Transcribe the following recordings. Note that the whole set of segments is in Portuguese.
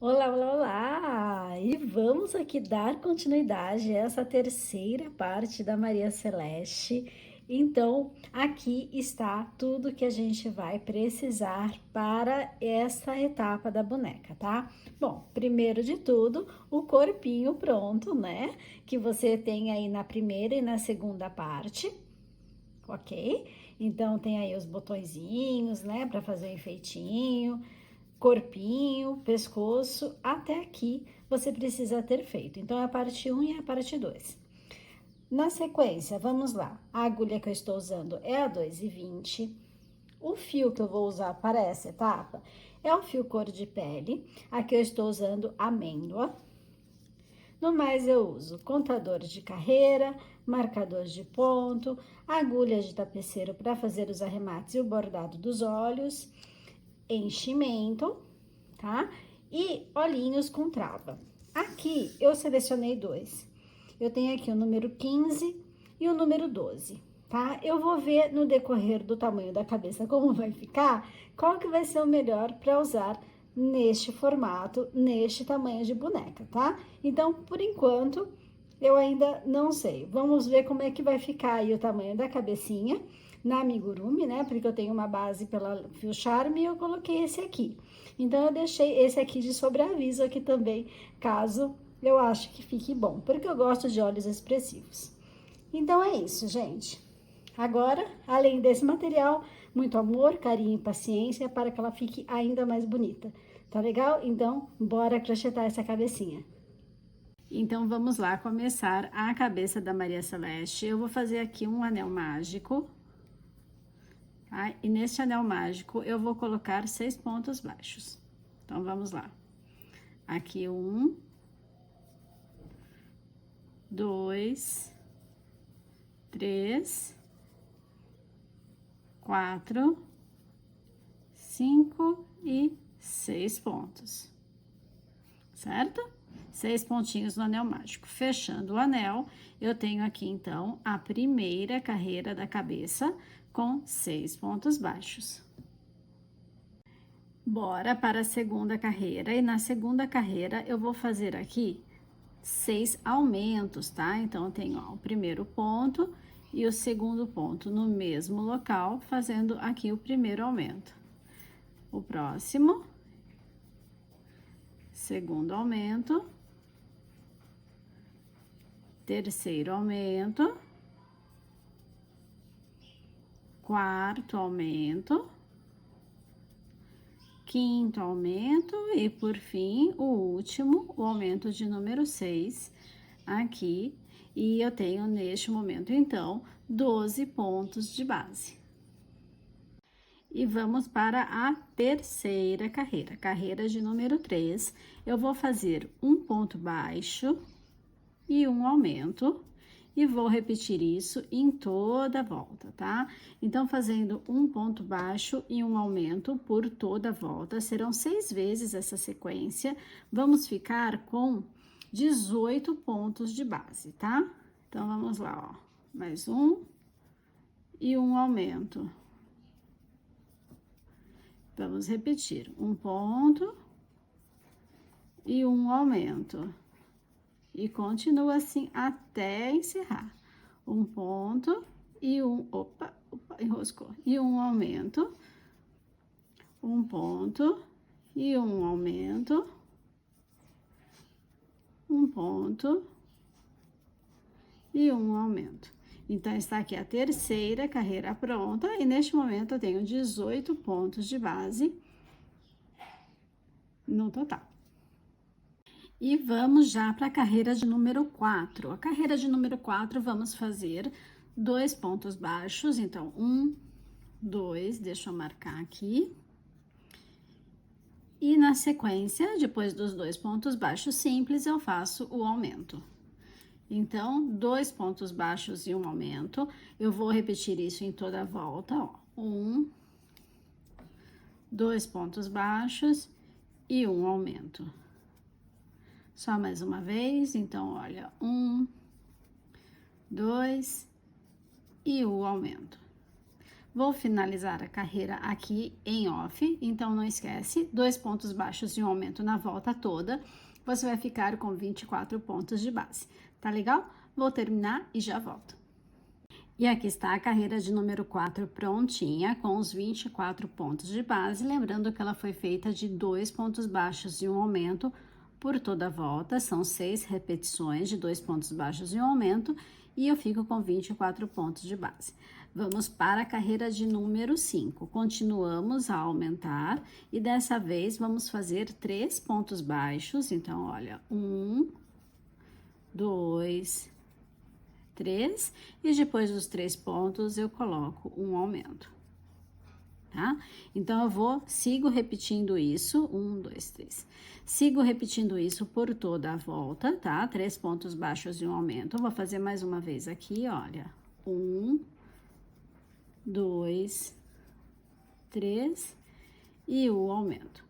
Olá, olá, olá! E vamos aqui dar continuidade a essa terceira parte da Maria Celeste. Então, aqui está tudo que a gente vai precisar para essa etapa da boneca, tá? Bom, primeiro de tudo, o corpinho pronto, né? Que você tem aí na primeira e na segunda parte, ok? Então, tem aí os botõezinhos, né, para fazer o enfeitinho, corpinho, pescoço, até aqui você precisa ter feito. Então, é a parte 1 e a parte 2. Na sequência, vamos lá. A agulha que eu estou usando é a 2,20. O fio que eu vou usar para essa etapa é o fio cor de pele. Aqui eu estou usando amêndoa. No mais, eu uso contador de carreira, marcador de ponto, agulha de tapeceiro para fazer os arremates e o bordado dos olhos, enchimento, tá? E olhinhos com trava. Aqui eu selecionei dois. Eu tenho aqui o número 15 e o número 12, tá? Eu vou ver no decorrer do tamanho da cabeça como vai ficar, qual que vai ser o melhor para usar neste formato, neste tamanho de boneca, tá? Então, por enquanto, eu ainda não sei. Vamos ver como é que vai ficar aí o tamanho da cabecinha na amigurumi, né? Porque eu tenho uma base pela Fio Charme e eu coloquei esse aqui. Então, eu deixei esse aqui de sobreaviso aqui também, caso eu ache que fique bom, porque eu gosto de olhos expressivos. Então, é isso, gente. Agora, além desse material, muito amor, carinho e paciência para que ela fique ainda mais bonita. Tá legal? Então, bora crochetar essa cabecinha. Então, vamos lá começar a cabeça da Maria Celeste. Eu vou fazer aqui um anel mágico, tá? E neste anel mágico, eu vou colocar 6 pontos baixos. Então, vamos lá. Aqui, 1, 2, 3, 4, 5 e 6 pontos, certo? 6 pontinhos no anel mágico. Fechando o anel, eu tenho aqui, então, a primeira carreira da cabeça com 6 pontos baixos. Bora para a segunda carreira. E na segunda carreira, eu vou fazer aqui 6 aumentos, tá? Então, eu tenho ó, o primeiro ponto e o segundo ponto no mesmo local, fazendo aqui o primeiro aumento. O próximo, segundo aumento, terceiro aumento, quarto aumento, quinto aumento e, por fim, o último, o aumento de número 6 aqui. E eu tenho, neste momento, então, 12 pontos de base. E vamos para a terceira carreira, carreira de número 3. Eu vou fazer um ponto baixo e um aumento, e vou repetir isso em toda a volta, tá? Então, fazendo um ponto baixo e um aumento por toda a volta, serão 6 vezes essa sequência, vamos ficar com 18 pontos de base, tá? Então, vamos lá, ó, mais um e um aumento. Vamos repetir, um ponto e um aumento. E continua assim até encerrar. Um ponto e um... Opa, enroscou. E um aumento. Um ponto e um aumento. Um ponto e um aumento. Então, está aqui a terceira carreira pronta. E neste momento, eu tenho 18 pontos de base no total. E vamos já para a carreira de número 4. A carreira de número 4, vamos fazer 2 pontos baixos. Então, 1, 2, deixa eu marcar aqui. E na sequência, depois dos 2 pontos baixos simples, eu faço o aumento. Então, 2 pontos baixos e um aumento. Eu vou repetir isso em toda a volta, ó. 1, 2 pontos baixos e um aumento. Só mais uma vez, então, olha, 1, 2 e o aumento. Vou finalizar a carreira aqui em off, então não esquece, 2 pontos baixos e um aumento na volta toda, você vai ficar com 24 pontos de base, tá legal? Vou terminar e já volto. E aqui está a carreira de número 4 prontinha, com os 24 pontos de base, lembrando que ela foi feita de 2 pontos baixos e um aumento por toda a volta, são 6 repetições de 2 pontos baixos e um aumento, e eu fico com 24 pontos de base. Vamos para a carreira de número 5, continuamos a aumentar, e dessa vez vamos fazer 3 pontos baixos, então, olha, 1, 2, 3, e depois dos 3 pontos eu coloco um aumento, tá? Então, sigo repetindo isso, 1, 2, 3. Sigo repetindo isso por toda a volta, tá? 3 pontos baixos e um aumento. Vou fazer mais uma vez aqui, olha. 1, 2, 3 e o aumento.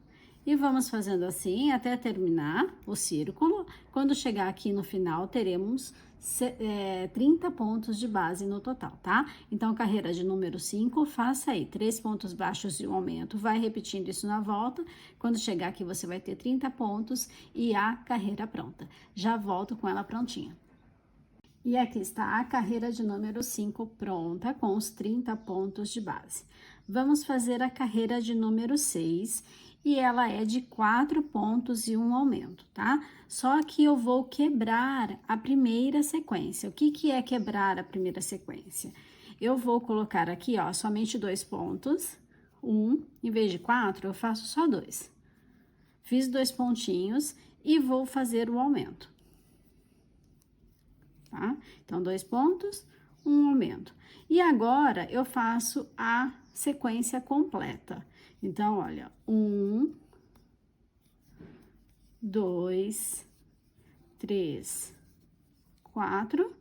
E vamos fazendo assim até terminar o círculo. Quando chegar aqui no final, teremos 30 pontos de base no total, tá? Então, carreira de número 5, faça aí 3 pontos baixos e um aumento, vai repetindo isso na volta. Quando chegar aqui, você vai ter 30 pontos e a carreira pronta. Já volto com ela prontinha. E aqui está a carreira de número 5 pronta, com os 30 pontos de base. Vamos fazer a carreira de número 6, e ela é de 4 pontos e um aumento, tá? Só que eu vou quebrar a primeira sequência. O que é quebrar a primeira sequência? Eu vou colocar aqui, ó, somente 2 pontos, em vez de 4, eu faço só 2. Fiz 2 pontinhos e vou fazer o aumento. Tá? Então, 2 pontos, um aumento. E agora, eu faço a sequência completa. Então, olha, 1, 2, 3, 4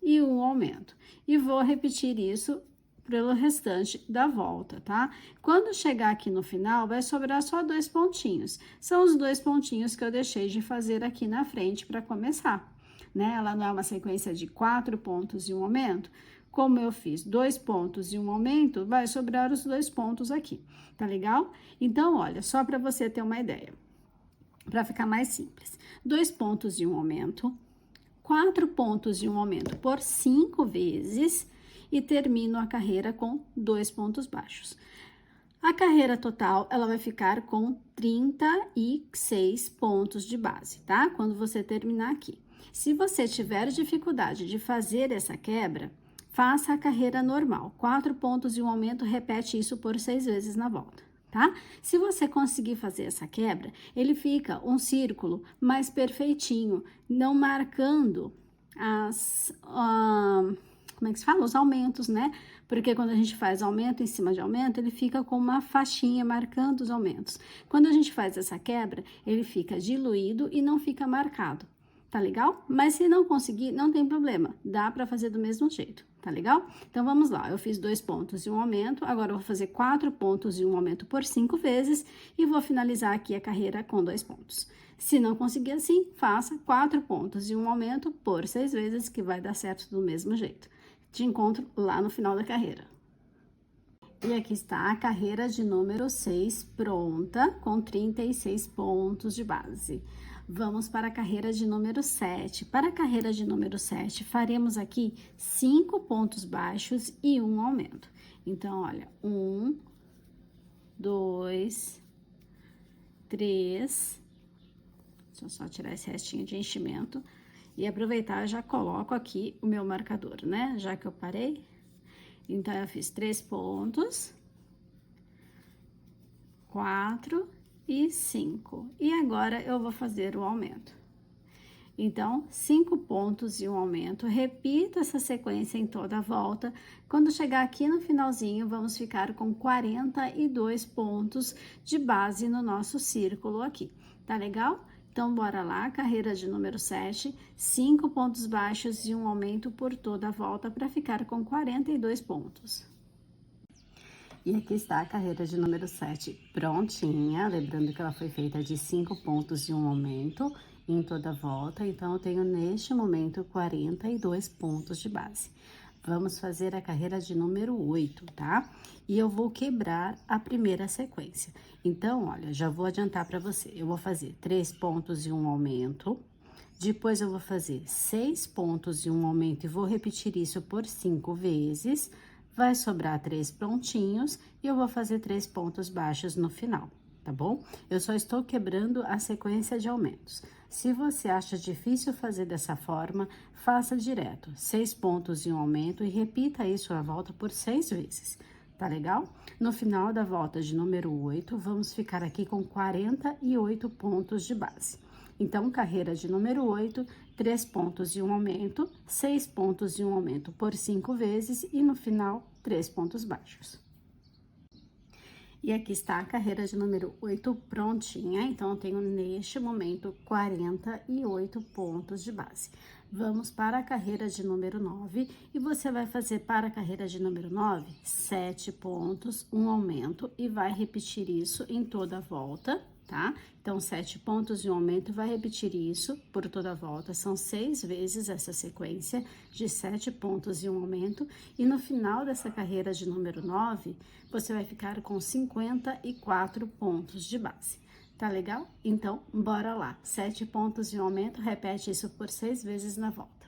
e um aumento. E vou repetir isso pelo restante da volta, tá? Quando chegar aqui no final, vai sobrar só 2 pontinhos. São os 2 pontinhos que eu deixei de fazer aqui na frente para começar, né? Ela não é uma sequência de 4 pontos e um aumento. Como eu fiz 2 pontos e um aumento, vai sobrar os 2 pontos aqui, tá legal? Então, olha, só para você ter uma ideia, para ficar mais simples. 2 pontos e um aumento, 4 pontos e um aumento por 5 vezes e termino a carreira com 2 pontos baixos. A carreira total, ela vai ficar com 36 pontos de base, tá? Quando você terminar aqui. Se você tiver dificuldade de fazer essa quebra, faça a carreira normal. 4 pontos e um aumento, repete isso por 6 vezes na volta, tá? Se você conseguir fazer essa quebra, ele fica um círculo mais perfeitinho, não marcando como é que se fala? Os aumentos, né? Porque quando a gente faz aumento em cima de aumento, ele fica com uma faixinha marcando os aumentos. Quando a gente faz essa quebra, ele fica diluído e não fica marcado. Tá legal? Mas se não conseguir, não tem problema, dá para fazer do mesmo jeito, tá legal? Então, vamos lá, eu fiz 2 pontos e um aumento, agora eu vou fazer 4 pontos e um aumento por 5 vezes e vou finalizar aqui a carreira com 2 pontos. Se não conseguir assim, faça 4 pontos e um aumento por 6 vezes, que vai dar certo do mesmo jeito. Te encontro lá no final da carreira. E aqui está a carreira de número 6 pronta, com 36 pontos de base. Vamos para a carreira de número 7. Para a carreira de número 7, faremos aqui 5 pontos baixos e um aumento. Então, olha, 1, 2, 3. Deixa eu só tirar esse restinho de enchimento. E aproveitar, já coloco aqui o meu marcador, né? Já que eu parei. Então, eu fiz 3 pontos, 4 e 5. E agora, eu vou fazer o aumento. Então, 5 pontos e um aumento. Repita essa sequência em toda a volta. Quando chegar aqui no finalzinho, vamos ficar com 42 pontos de base no nosso círculo aqui. Tá legal? Então, bora lá, carreira de número 7, 5 pontos baixos e um aumento por toda a volta para ficar com 42 pontos. E aqui está a carreira de número 7 prontinha, lembrando que ela foi feita de 5 pontos e um aumento em toda a volta, então eu tenho neste momento 42 pontos de base. Vamos fazer a carreira de número 8, tá? E eu vou quebrar a primeira sequência. Então, olha, já vou adiantar para você. Eu vou fazer 3 pontos e um aumento. Depois, eu vou fazer 6 pontos e um aumento e vou repetir isso por 5 vezes. Vai sobrar 3 pontinhos e eu vou fazer 3 pontos baixos no final, tá bom? Eu só estou quebrando a sequência de aumentos. Se você acha difícil fazer dessa forma, faça direto. 6 pontos e um aumento e repita isso a volta por 6 vezes, tá legal? No final da volta de número 8, vamos ficar aqui com 48 pontos de base. Então, carreira de número 8, 3 pontos e um aumento, 6 pontos e um aumento por 5 vezes e no final, 3 pontos baixos. E aqui está a carreira de número 8 prontinha, então eu tenho neste momento 48 pontos de base. Vamos para a carreira de número 9 e você vai fazer para a carreira de número 9, 7 pontos, um aumento e vai repetir isso em toda a volta, tá? Então, 7 pontos e um aumento, vai repetir isso por toda a volta, são 6 vezes essa sequência de 7 pontos e um aumento, e no final dessa carreira de número 9, você vai ficar com 54 pontos de base. Tá legal? Então, bora lá. 7 pontos e um aumento, repete isso por 6 vezes na volta.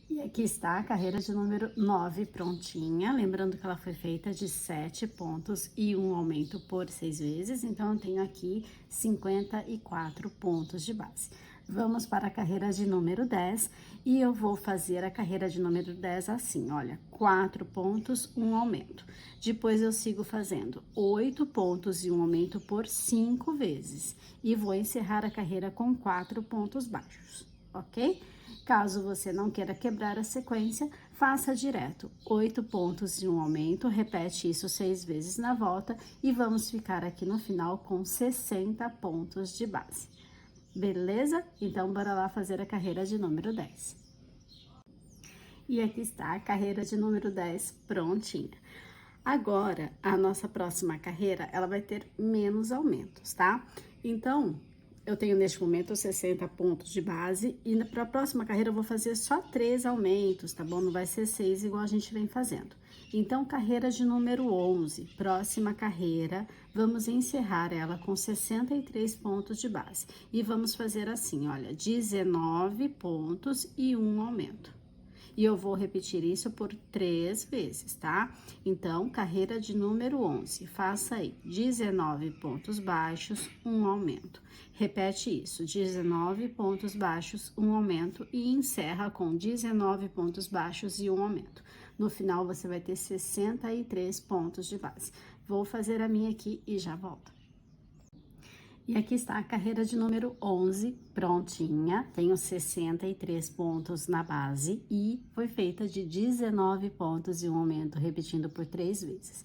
E aqui está a carreira de número 9 prontinha, lembrando que ela foi feita de 7 pontos e um aumento por 6 vezes, então eu tenho aqui 54 pontos de base. Vamos para a carreira de número 10 e eu vou fazer a carreira de número 10 assim, olha, 4 pontos, um aumento. Depois eu sigo fazendo 8 pontos e um aumento por 5 vezes e vou encerrar a carreira com 4 pontos baixos, ok? Caso você não queira quebrar a sequência, faça direto. 8 pontos e um aumento, repete isso 6 vezes na volta e vamos ficar aqui no final com 60 pontos de base. Beleza? Então, bora lá fazer a carreira de número 10. E aqui está a carreira de número 10 prontinha. Agora, a nossa próxima carreira, ela vai ter menos aumentos, tá? Então, eu tenho neste momento 60 pontos de base e para a próxima carreira eu vou fazer só 3 aumentos, tá bom? Não vai ser 6 igual a gente vem fazendo. Então, carreira de número 11, próxima carreira, vamos encerrar ela com 63 pontos de base. E vamos fazer assim, olha, 19 pontos e um aumento. E eu vou repetir isso por 3 vezes, tá? Então, carreira de número 11, faça aí 19 pontos baixos, um aumento. Repete isso, 19 pontos baixos, um aumento e encerra com 19 pontos baixos e um aumento. No final, você vai ter 63 pontos de base. Vou fazer a minha aqui e já volto. E aqui está a carreira de número 11, prontinha, tenho 63 pontos na base e foi feita de 19 pontos e um aumento, repetindo por 3 vezes.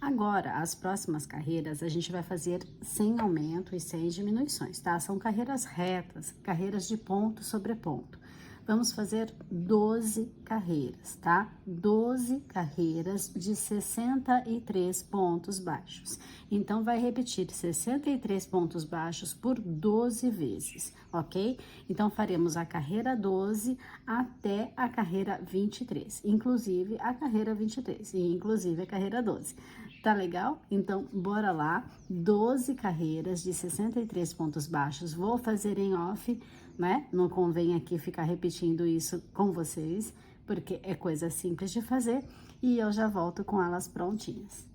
Agora, as próximas carreiras, a gente vai fazer sem aumento e sem diminuições, tá? São carreiras retas, carreiras de ponto sobre ponto. Vamos fazer 12 carreiras, tá? 12 carreiras de 63 pontos baixos. Então, vai repetir 63 pontos baixos por 12 vezes, ok? Então, faremos a carreira 12 até a carreira 23, inclusive a carreira 23 e inclusive a carreira 12. Tá legal? Então, bora lá. 12 carreiras de 63 pontos baixos. Vou fazer em off, né? Não convém aqui ficar repetindo isso com vocês, porque é coisa simples de fazer. E eu já volto com elas prontinhas.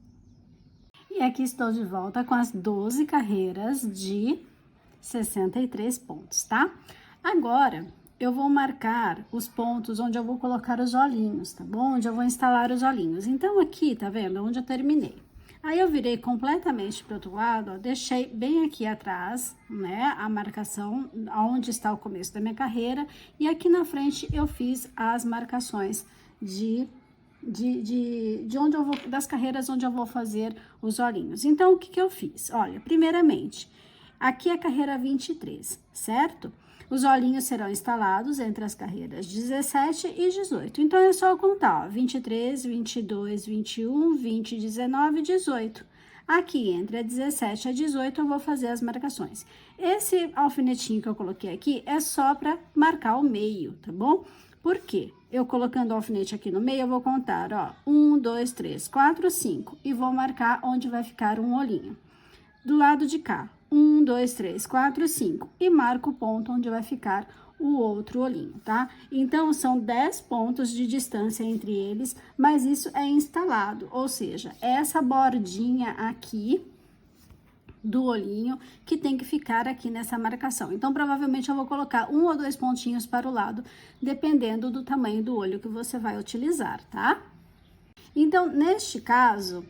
E aqui estou de volta com as 12 carreiras de 63 pontos, tá? Agora, eu vou marcar os pontos onde eu vou colocar os olhinhos, tá bom? Onde eu vou instalar os olhinhos. Então, aqui, tá vendo? Onde eu terminei. Aí, eu virei completamente pro outro lado, ó, deixei bem aqui atrás, né, a marcação, onde está o começo da minha carreira. E aqui na frente, eu fiz as marcações de onde eu vou, das carreiras onde eu vou fazer os olhinhos. Então, o que que eu fiz? Olha, primeiramente, aqui é a carreira 23, certo? Os olhinhos serão instalados entre as carreiras 17 e 18. Então, é só contar, ó, 23, 22, 21, 20, 19 e 18. Aqui, entre a 17 e a 18, eu vou fazer as marcações. Esse alfinetinho que eu coloquei aqui é só para marcar o meio, tá bom? Por quê? Eu colocando o alfinete aqui no meio, eu vou contar, ó, 1, 2, 3, 4, 5, e vou marcar onde vai ficar um olhinho. Do lado de cá, 1, 2, 3, 4, 5, e marco o ponto onde vai ficar o outro olhinho, tá? Então, são 10 pontos de distância entre eles, mas isso é instalado, ou seja, essa bordinha aqui do olhinho que tem que ficar aqui nessa marcação. Então, provavelmente eu vou colocar 1 ou 2 pontinhos para o lado, dependendo do tamanho do olho que você vai utilizar, tá? Então, neste caso,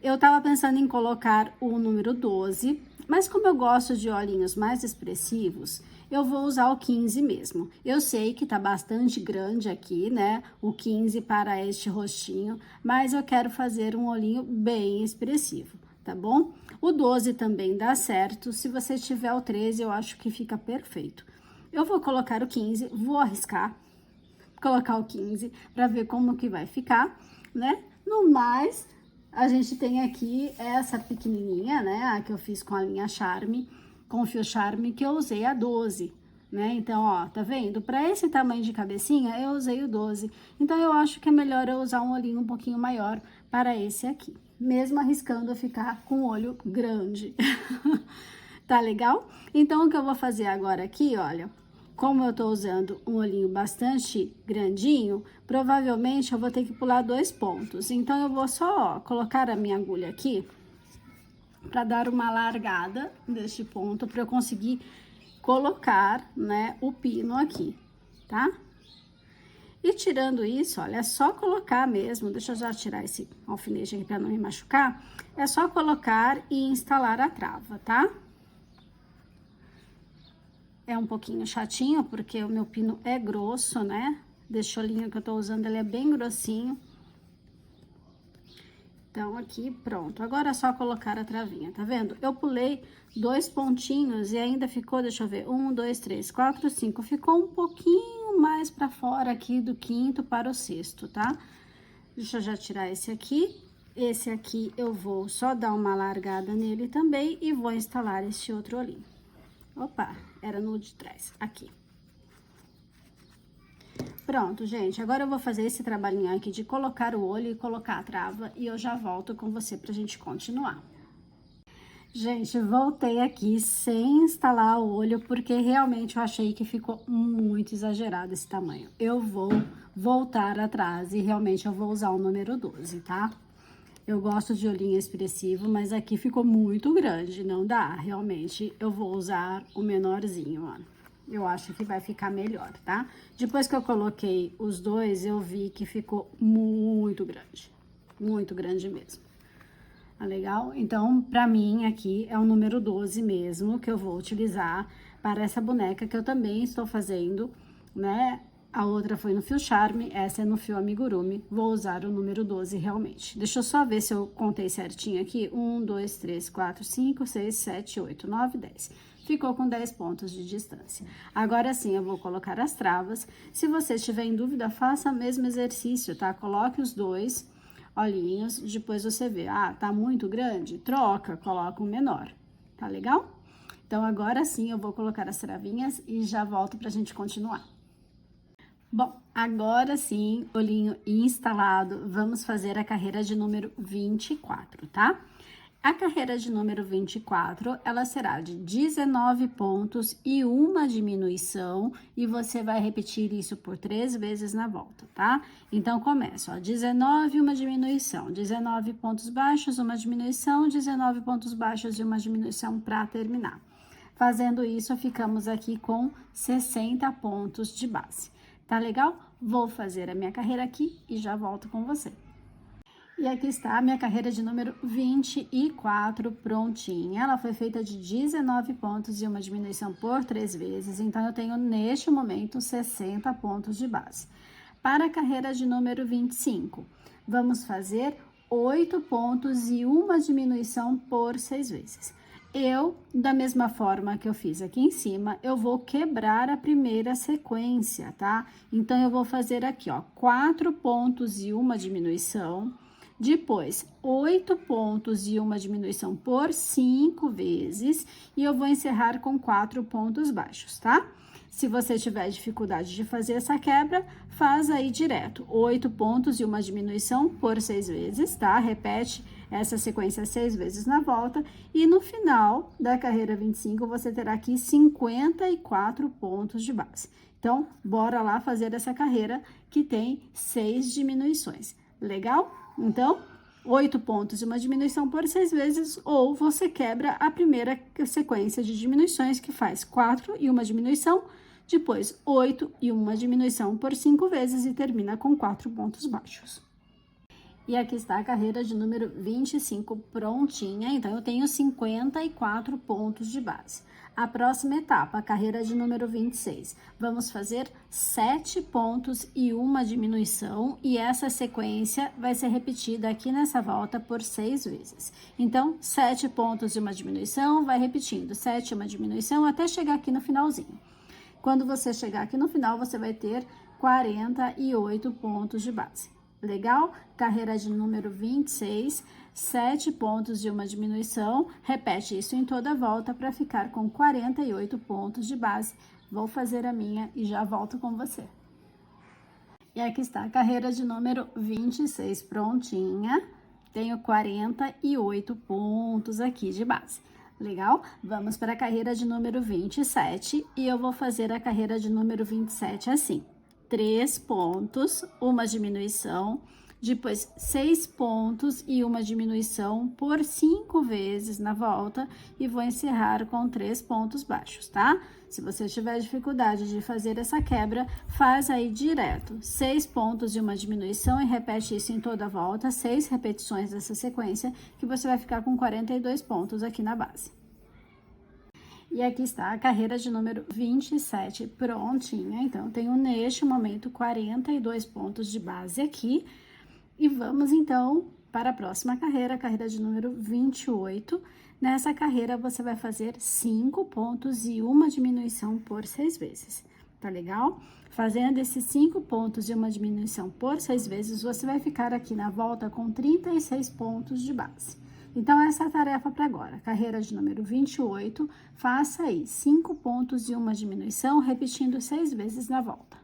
eu tava pensando em colocar o número 12, mas como eu gosto de olhinhos mais expressivos, eu vou usar o 15 mesmo. Eu sei que tá bastante grande aqui, né, o 15 para este rostinho, mas eu quero fazer um olhinho bem expressivo, tá bom? O 12 também dá certo, se você tiver o 13, eu acho que fica perfeito. Eu vou colocar o 15, vou arriscar, colocar o 15 para ver como que vai ficar, né? No mais, a gente tem aqui essa pequenininha, né, a que eu fiz com a linha Charme, com o fio Charme, que eu usei a 12, né? Então, ó, tá vendo? Para esse tamanho de cabecinha, eu usei o 12. Então, eu acho que é melhor eu usar um olhinho um pouquinho maior para esse aqui, mesmo arriscando eu ficar com o olho grande. Tá legal? Então, o que eu vou fazer agora aqui, olha, como eu tô usando um olhinho bastante grandinho, provavelmente eu vou ter que pular 2 pontos. Então, eu vou só, ó, colocar a minha agulha aqui para dar uma largada deste ponto, para eu conseguir colocar, né, o pino aqui, tá? E tirando isso, olha, é só colocar mesmo, deixa eu já tirar esse alfinete aqui para não me machucar, é só colocar e instalar a trava, tá? É um pouquinho chatinho, porque o meu pino é grosso, né? Desse olhinho que eu tô usando, ele é bem grossinho. Então, aqui, pronto. Agora é só colocar a travinha, tá vendo? Eu pulei 2 pontinhos e ainda ficou, deixa eu ver, 1, 2, 3, 4, 5. Ficou um pouquinho mais pra fora aqui do quinto para o sexto, tá? Deixa eu já tirar esse aqui. Esse aqui eu vou só dar uma largada nele também e vou instalar este outro olhinho. Opa, era no de trás, aqui. Pronto, gente, agora eu vou fazer esse trabalhinho aqui de colocar o olho e colocar a trava e eu já volto com você pra gente continuar. Gente, voltei aqui sem instalar o olho porque realmente eu achei que ficou muito exagerado esse tamanho. Eu vou voltar atrás e realmente eu vou usar o número 12, tá? Eu gosto de olhinho expressivo, mas aqui ficou muito grande, não dá. Realmente, eu vou usar o menorzinho, ó. Eu acho que vai ficar melhor, tá? Depois que eu coloquei os dois, eu vi que ficou muito grande mesmo. Tá legal? Então, pra mim, aqui é o número 12 mesmo, que eu vou utilizar para essa boneca que eu também estou fazendo, né? A outra foi no fio Charme, essa é no fio Amigurumi. Vou usar o número 12 realmente. Deixa eu só ver se eu contei certinho aqui. 1, 2, 3, 4, 5, 6, 7, 8, 9, 10. Ficou com 10 pontos de distância. Agora sim, eu vou colocar as travas. Se você estiver em dúvida, faça o mesmo exercício, tá? Coloque os dois olhinhos, depois você vê, ah, tá muito grande? Troca, coloca um menor, tá legal? Então, agora sim, eu vou colocar as travinhas e já volto pra gente continuar. Bom, agora sim, olhinho instalado, vamos fazer a carreira de número 24, tá? A carreira de número 24, ela será de 19 pontos e uma diminuição, e você vai repetir isso por 3 vezes na volta, tá? Então, começa, ó, 19, uma diminuição, 19 pontos baixos, uma diminuição, 19 pontos baixos e uma diminuição para terminar. Fazendo isso, ficamos aqui com 60 pontos de base. Tá legal? Vou fazer a minha carreira aqui e já volto com você. E aqui está a minha carreira de número 24 prontinha. Ela foi feita de 19 pontos e uma diminuição por 3 vezes. Então, eu tenho, neste momento, 60 pontos de base. Para a carreira de número 25, vamos fazer 8 pontos e uma diminuição por 6 vezes. Eu, da mesma forma que eu fiz aqui em cima, eu vou quebrar a primeira sequência, tá? Então, eu vou fazer aqui, ó, 4 pontos e uma diminuição. Depois, 8 pontos e uma diminuição por 5 vezes. E eu vou encerrar com 4 pontos baixos, tá? Se você tiver dificuldade de fazer essa quebra, faz aí direto. 8 pontos e uma diminuição por 6 vezes, tá? Repete essa sequência 6 vezes na volta. E no final da carreira 25, você terá aqui 54 pontos de base. Então, bora lá fazer essa carreira que tem 6 diminuições. Legal? Então, 8 pontos e uma diminuição por 6 vezes, ou você quebra a primeira sequência de diminuições, que faz 4 e uma diminuição, depois 8 e uma diminuição por 5 vezes e termina com 4 pontos baixos. E aqui está a carreira de número 25 prontinha, então eu tenho 54 pontos de base. A próxima etapa, a carreira de número 26, vamos fazer 7 pontos e uma diminuição, e essa sequência vai ser repetida aqui nessa volta por 6 vezes. Então, 7 pontos e uma diminuição, vai repetindo, 7 e uma diminuição, até chegar aqui no finalzinho. Quando você chegar aqui no final, você vai ter 48 pontos de base. Legal? Carreira de número 26, 7 pontos e uma diminuição. Repete isso em toda a volta para ficar com 48 pontos de base. Vou fazer a minha e já volto com você. E aqui está a carreira de número 26 prontinha. Tenho 48 pontos aqui de base. Legal? Vamos para a carreira de número 27 e eu vou fazer a carreira de número 27 assim. 3 pontos, uma diminuição, depois 6 pontos e uma diminuição por 5 vezes na volta e vou encerrar com 3 pontos baixos, tá? Se você tiver dificuldade de fazer essa quebra, faz aí direto, 6 pontos e uma diminuição e repete isso em toda a volta, 6 repetições dessa sequência, que você vai ficar com 42 pontos aqui na base. E aqui está a carreira de número 27 prontinha. Então, eu tenho neste momento 42 pontos de base aqui. E vamos então para a próxima carreira, a carreira de número 28. Nessa carreira, você vai fazer 5 pontos e uma diminuição por 6 vezes. Tá legal? Fazendo esses 5 pontos e uma diminuição por 6 vezes, você vai ficar aqui na volta com 36 pontos de base. Então, essa é a tarefa para agora. Carreira de número 28, faça aí 5 pontos e uma diminuição, repetindo 6 vezes na volta.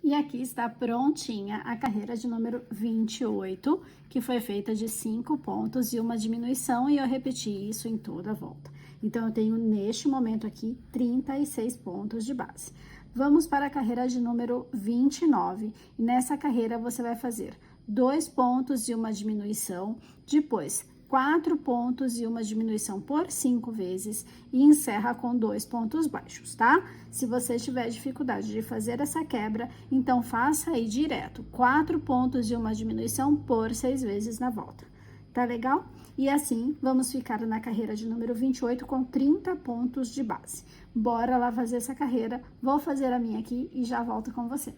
E aqui está prontinha a carreira de número 28, que foi feita de 5 pontos e uma diminuição, e eu repeti isso em toda a volta. Então, eu tenho neste momento aqui 36 pontos de base. Vamos para a carreira de número 29, e nessa carreira você vai fazer 2 pontos e uma diminuição, depois 4 pontos e uma diminuição por 5 vezes e encerra com 2 pontos baixos, tá? Se você tiver dificuldade de fazer essa quebra, então faça aí direto, 4 pontos e uma diminuição por 6 vezes na volta. Tá legal? E assim, vamos ficar na carreira de número 28 com 30 pontos de base. Bora lá fazer essa carreira, vou fazer a minha aqui e já volto com você.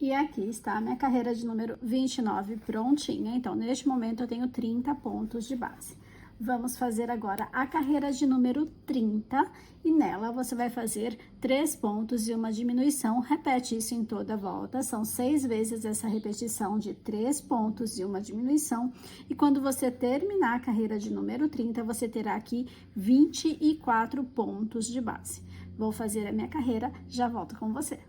E aqui está a minha carreira de número 29 prontinha. Então, neste momento, eu tenho 30 pontos de base. Vamos fazer agora a carreira de número 30 e nela você vai fazer 3 pontos e uma diminuição. Repete isso em toda a volta. São 6 vezes essa repetição de 3 pontos e uma diminuição. E quando você terminar a carreira de número 30, você terá aqui 24 pontos de base. Vou fazer a minha carreira, já volto com você.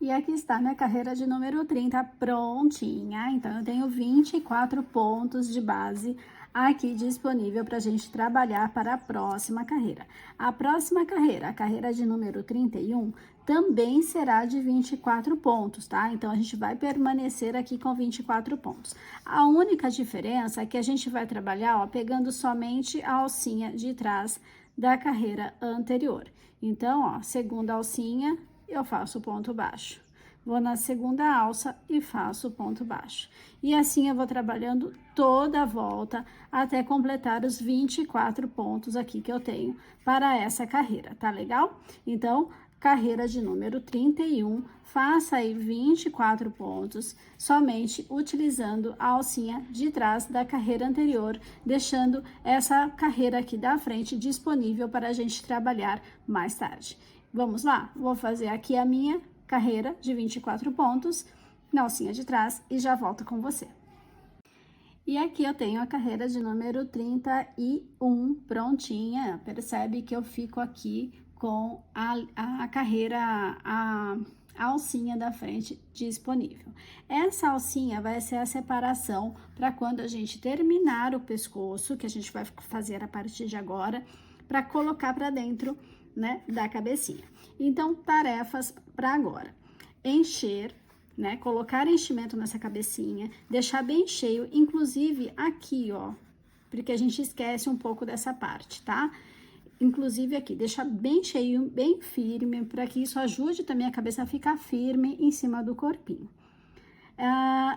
E aqui está minha carreira de número 30 prontinha. Então, eu tenho 24 pontos de base aqui disponível para a gente trabalhar para a próxima carreira. A próxima carreira, a carreira de número 31, também será de 24 pontos, tá? Então, a gente vai permanecer aqui com 24 pontos. A única diferença é que a gente vai trabalhar, ó, pegando somente a alcinha de trás da carreira anterior. Então, ó, segunda alcinha, eu faço ponto baixo. Vou na segunda alça e faço ponto baixo. E assim eu vou trabalhando toda a volta até completar os 24 pontos aqui que eu tenho para essa carreira, tá legal? Então, carreira de número 31, faça aí 24 pontos, somente utilizando a alcinha de trás da carreira anterior, deixando essa carreira aqui da frente disponível para a gente trabalhar mais tarde. Vamos lá? Vou fazer aqui a minha carreira de 24 pontos na alcinha de trás e já volto com você. E aqui eu tenho a carreira de número 31 prontinha. Percebe que eu fico aqui com a carreira, a alcinha da frente disponível. Essa alcinha vai ser a separação para quando a gente terminar o pescoço, que a gente vai fazer a partir de agora, para colocar para dentro, né, da cabecinha. Então, tarefas para agora: encher, né, colocar enchimento nessa cabecinha, deixar bem cheio, inclusive aqui, ó, porque a gente esquece um pouco dessa parte, tá? Inclusive aqui, deixar bem cheio, bem firme, para que isso ajude também a cabeça a ficar firme em cima do corpinho.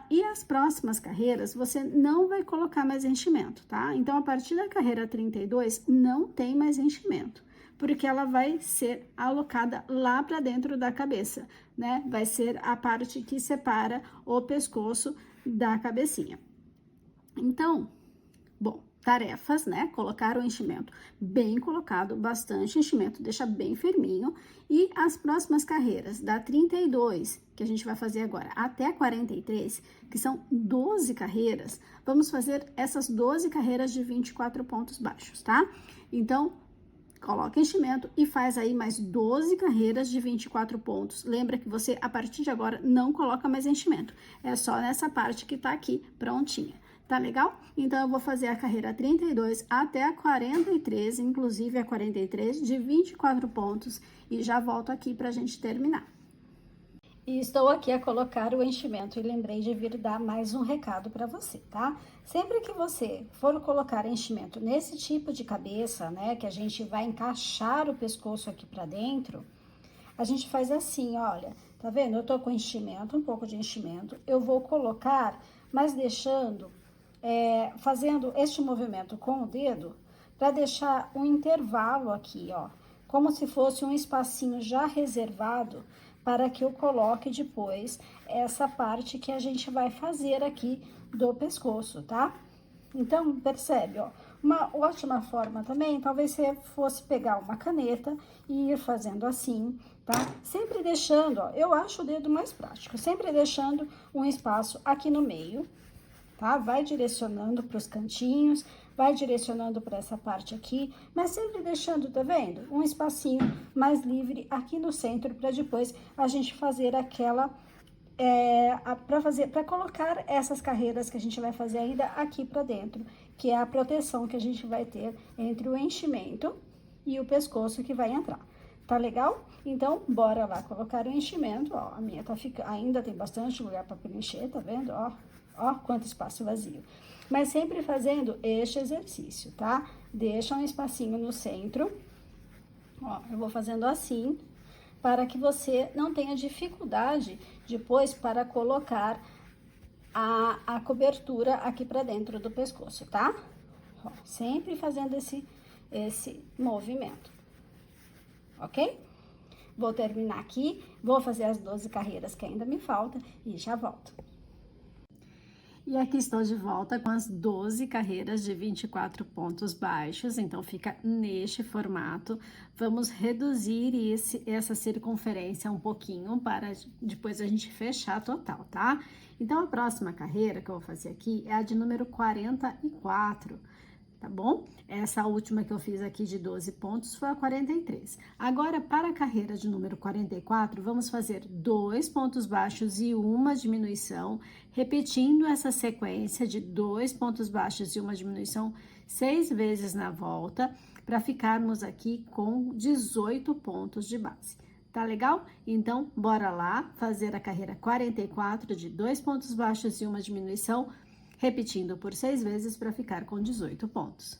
E as próximas carreiras, você não vai colocar mais enchimento, tá? Então, a partir da carreira 32, não tem mais enchimento, porque ela vai ser alocada lá para dentro da cabeça, né? Vai ser a parte que separa o pescoço da cabecinha. Então, bom, tarefas, né? Colocar o enchimento bem colocado, bastante enchimento, deixa bem firminho. E as próximas carreiras, da 32, que a gente vai fazer agora, até 43, que são 12 carreiras, vamos fazer essas 12 carreiras de 24 pontos baixos, tá? Então, coloca enchimento e faz aí mais 12 carreiras de 24 pontos. Lembra que você, a partir de agora, não coloca mais enchimento. É só nessa parte que tá aqui, prontinha. Tá legal? Então, eu vou fazer a carreira 32 até a 43, inclusive a 43, de 24 pontos. E já volto aqui pra gente terminar. E estou aqui a colocar o enchimento e lembrei de vir dar mais um recado para você, tá? Sempre que você for colocar enchimento nesse tipo de cabeça, né, que a gente vai encaixar o pescoço aqui para dentro, a gente faz assim, olha, tá vendo? Eu tô com enchimento, um pouco de enchimento, eu vou colocar, mas deixando, fazendo este movimento com o dedo, para deixar um intervalo aqui, ó, como se fosse um espacinho já reservado para que eu coloque depois essa parte que a gente vai fazer aqui do pescoço, tá? Então, percebe, ó, uma ótima forma também, talvez você fosse pegar uma caneta e ir fazendo assim, tá? Sempre deixando, ó, eu acho o dedo mais prático, sempre deixando um espaço aqui no meio, tá? Vai direcionando para os cantinhos, vai direcionando para essa parte aqui, mas sempre deixando, tá vendo? Um espacinho mais livre aqui no centro, para depois a gente fazer aquela, para colocar essas carreiras que a gente vai fazer ainda aqui para dentro, que é a proteção que a gente vai ter entre o enchimento e o pescoço que vai entrar. Tá legal? Então, bora lá colocar o enchimento, ó, a minha tá ficando, ainda tem bastante lugar para preencher, tá vendo? Ó, quanto espaço vazio. Mas sempre fazendo este exercício, tá? Deixa um espacinho no centro. Ó, eu vou fazendo assim, para que você não tenha dificuldade depois para colocar a cobertura aqui para dentro do pescoço, tá? Ó, sempre fazendo esse movimento, ok? Vou terminar aqui, vou fazer as 12 carreiras que ainda me faltam e já volto. E aqui estou de volta com as 12 carreiras de 24 pontos baixos, então fica neste formato. Vamos reduzir essa circunferência um pouquinho para depois a gente fechar total, tá? Então, a próxima carreira que eu vou fazer aqui é a de número 44, tá bom? Essa última que eu fiz aqui de 12 pontos foi a 43. Agora, para a carreira de número 44, vamos fazer 2 pontos baixos e uma diminuição, repetindo essa sequência de 2 pontos baixos e uma diminuição 6 vezes na volta, para ficarmos aqui com 18 pontos de base. Tá legal? Então, bora lá fazer a carreira 44 de 2 pontos baixos e uma diminuição, repetindo por 6 vezes para ficar com 18 pontos.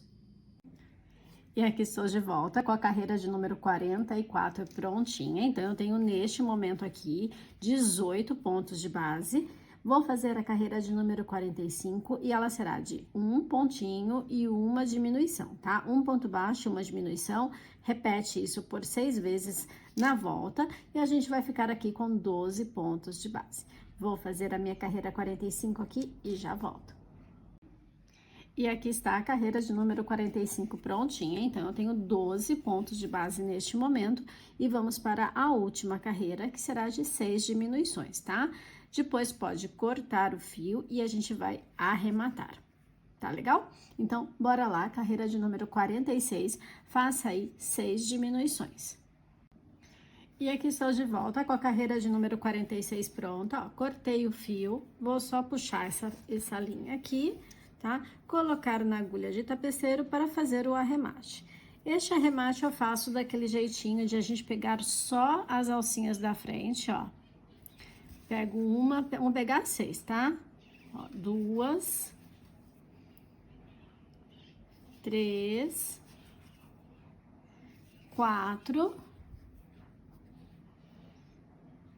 E aqui estou de volta com a carreira de número 44 prontinha. Então, eu tenho neste momento aqui 18 pontos de base. Vou fazer a carreira de número 45 e ela será de um pontinho e uma diminuição, tá? Um ponto baixo, uma diminuição. Repete isso por 6 vezes na volta e a gente vai ficar aqui com 12 pontos de base. Vou fazer a minha carreira 45 aqui e já volto. E aqui está a carreira de número 45 prontinha, então eu tenho 12 pontos de base neste momento e vamos para a última carreira, que será de 6 diminuições, tá? Depois pode cortar o fio e a gente vai arrematar, tá legal? Então, bora lá, carreira de número 46, faça aí 6 diminuições. E aqui estou de volta com a carreira de número 46 pronta, ó. Cortei o fio, vou só puxar essa linha aqui, tá? Colocar na agulha de tapeceiro para fazer o arremate. Este arremate eu faço daquele jeitinho de a gente pegar só as alcinhas da frente, ó. Pego uma, vamos pegar 6, tá? Ó, 2, 3, 4,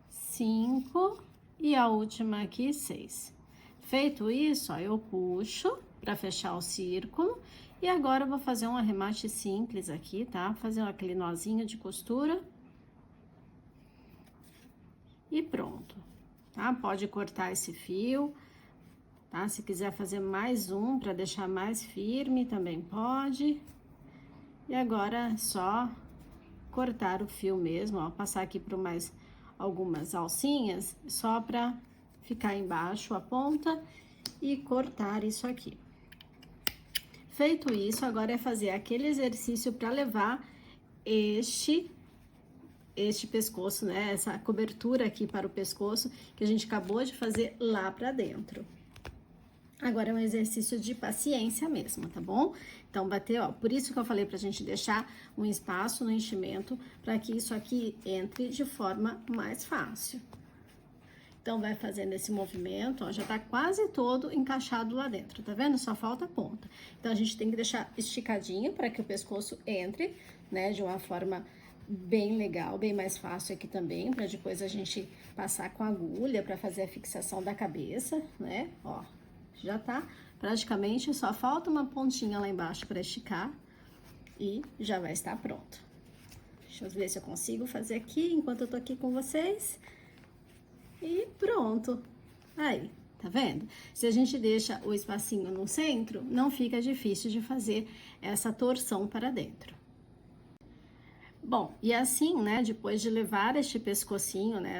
5 e a última aqui, 6. Feito isso, ó, eu puxo para fechar o círculo e agora eu vou fazer um arremate simples aqui, tá? Fazer aquele nozinho de costura e pronto, tá? Pode cortar esse fio, tá? Se quiser fazer mais um para deixar mais firme, também pode. E agora é só cortar o fio mesmo, ó, passar aqui por mais algumas alcinhas, só para ficar embaixo a ponta e cortar isso aqui. Feito isso, agora é fazer aquele exercício para levar este pescoço, né? Essa cobertura aqui para o pescoço que a gente acabou de fazer lá para dentro. Agora é um exercício de paciência mesmo, tá bom? Então, bater, ó, por isso que eu falei pra gente deixar um espaço no enchimento, para que isso aqui entre de forma mais fácil. Então, vai fazendo esse movimento, ó, já tá quase todo encaixado lá dentro, tá vendo? Só falta a ponta. Então, a gente tem que deixar esticadinho para que o pescoço entre, né, de uma forma bem legal, bem mais fácil aqui também, para depois a gente passar com a agulha para fazer a fixação da cabeça, né, ó. Já tá praticamente, só falta uma pontinha lá embaixo para esticar e já vai estar pronto. Deixa eu ver se eu consigo fazer aqui enquanto eu tô aqui com vocês. E pronto. Aí, tá vendo? Se a gente deixa o espacinho no centro, não fica difícil de fazer essa torção para dentro. Bom, e assim, né, depois de levar este pescocinho, né,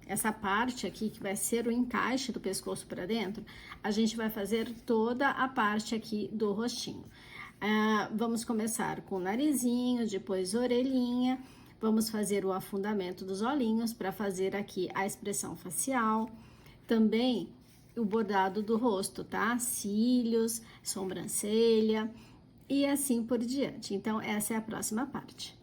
essa parte aqui que vai ser o encaixe do pescoço para dentro, a gente vai fazer toda a parte aqui do rostinho. Vamos começar com o narizinho, depois orelhinha, vamos fazer o afundamento dos olhinhos para fazer aqui a expressão facial, também o bordado do rosto, tá? Cílios, sobrancelha e assim por diante. Então, essa é a próxima parte.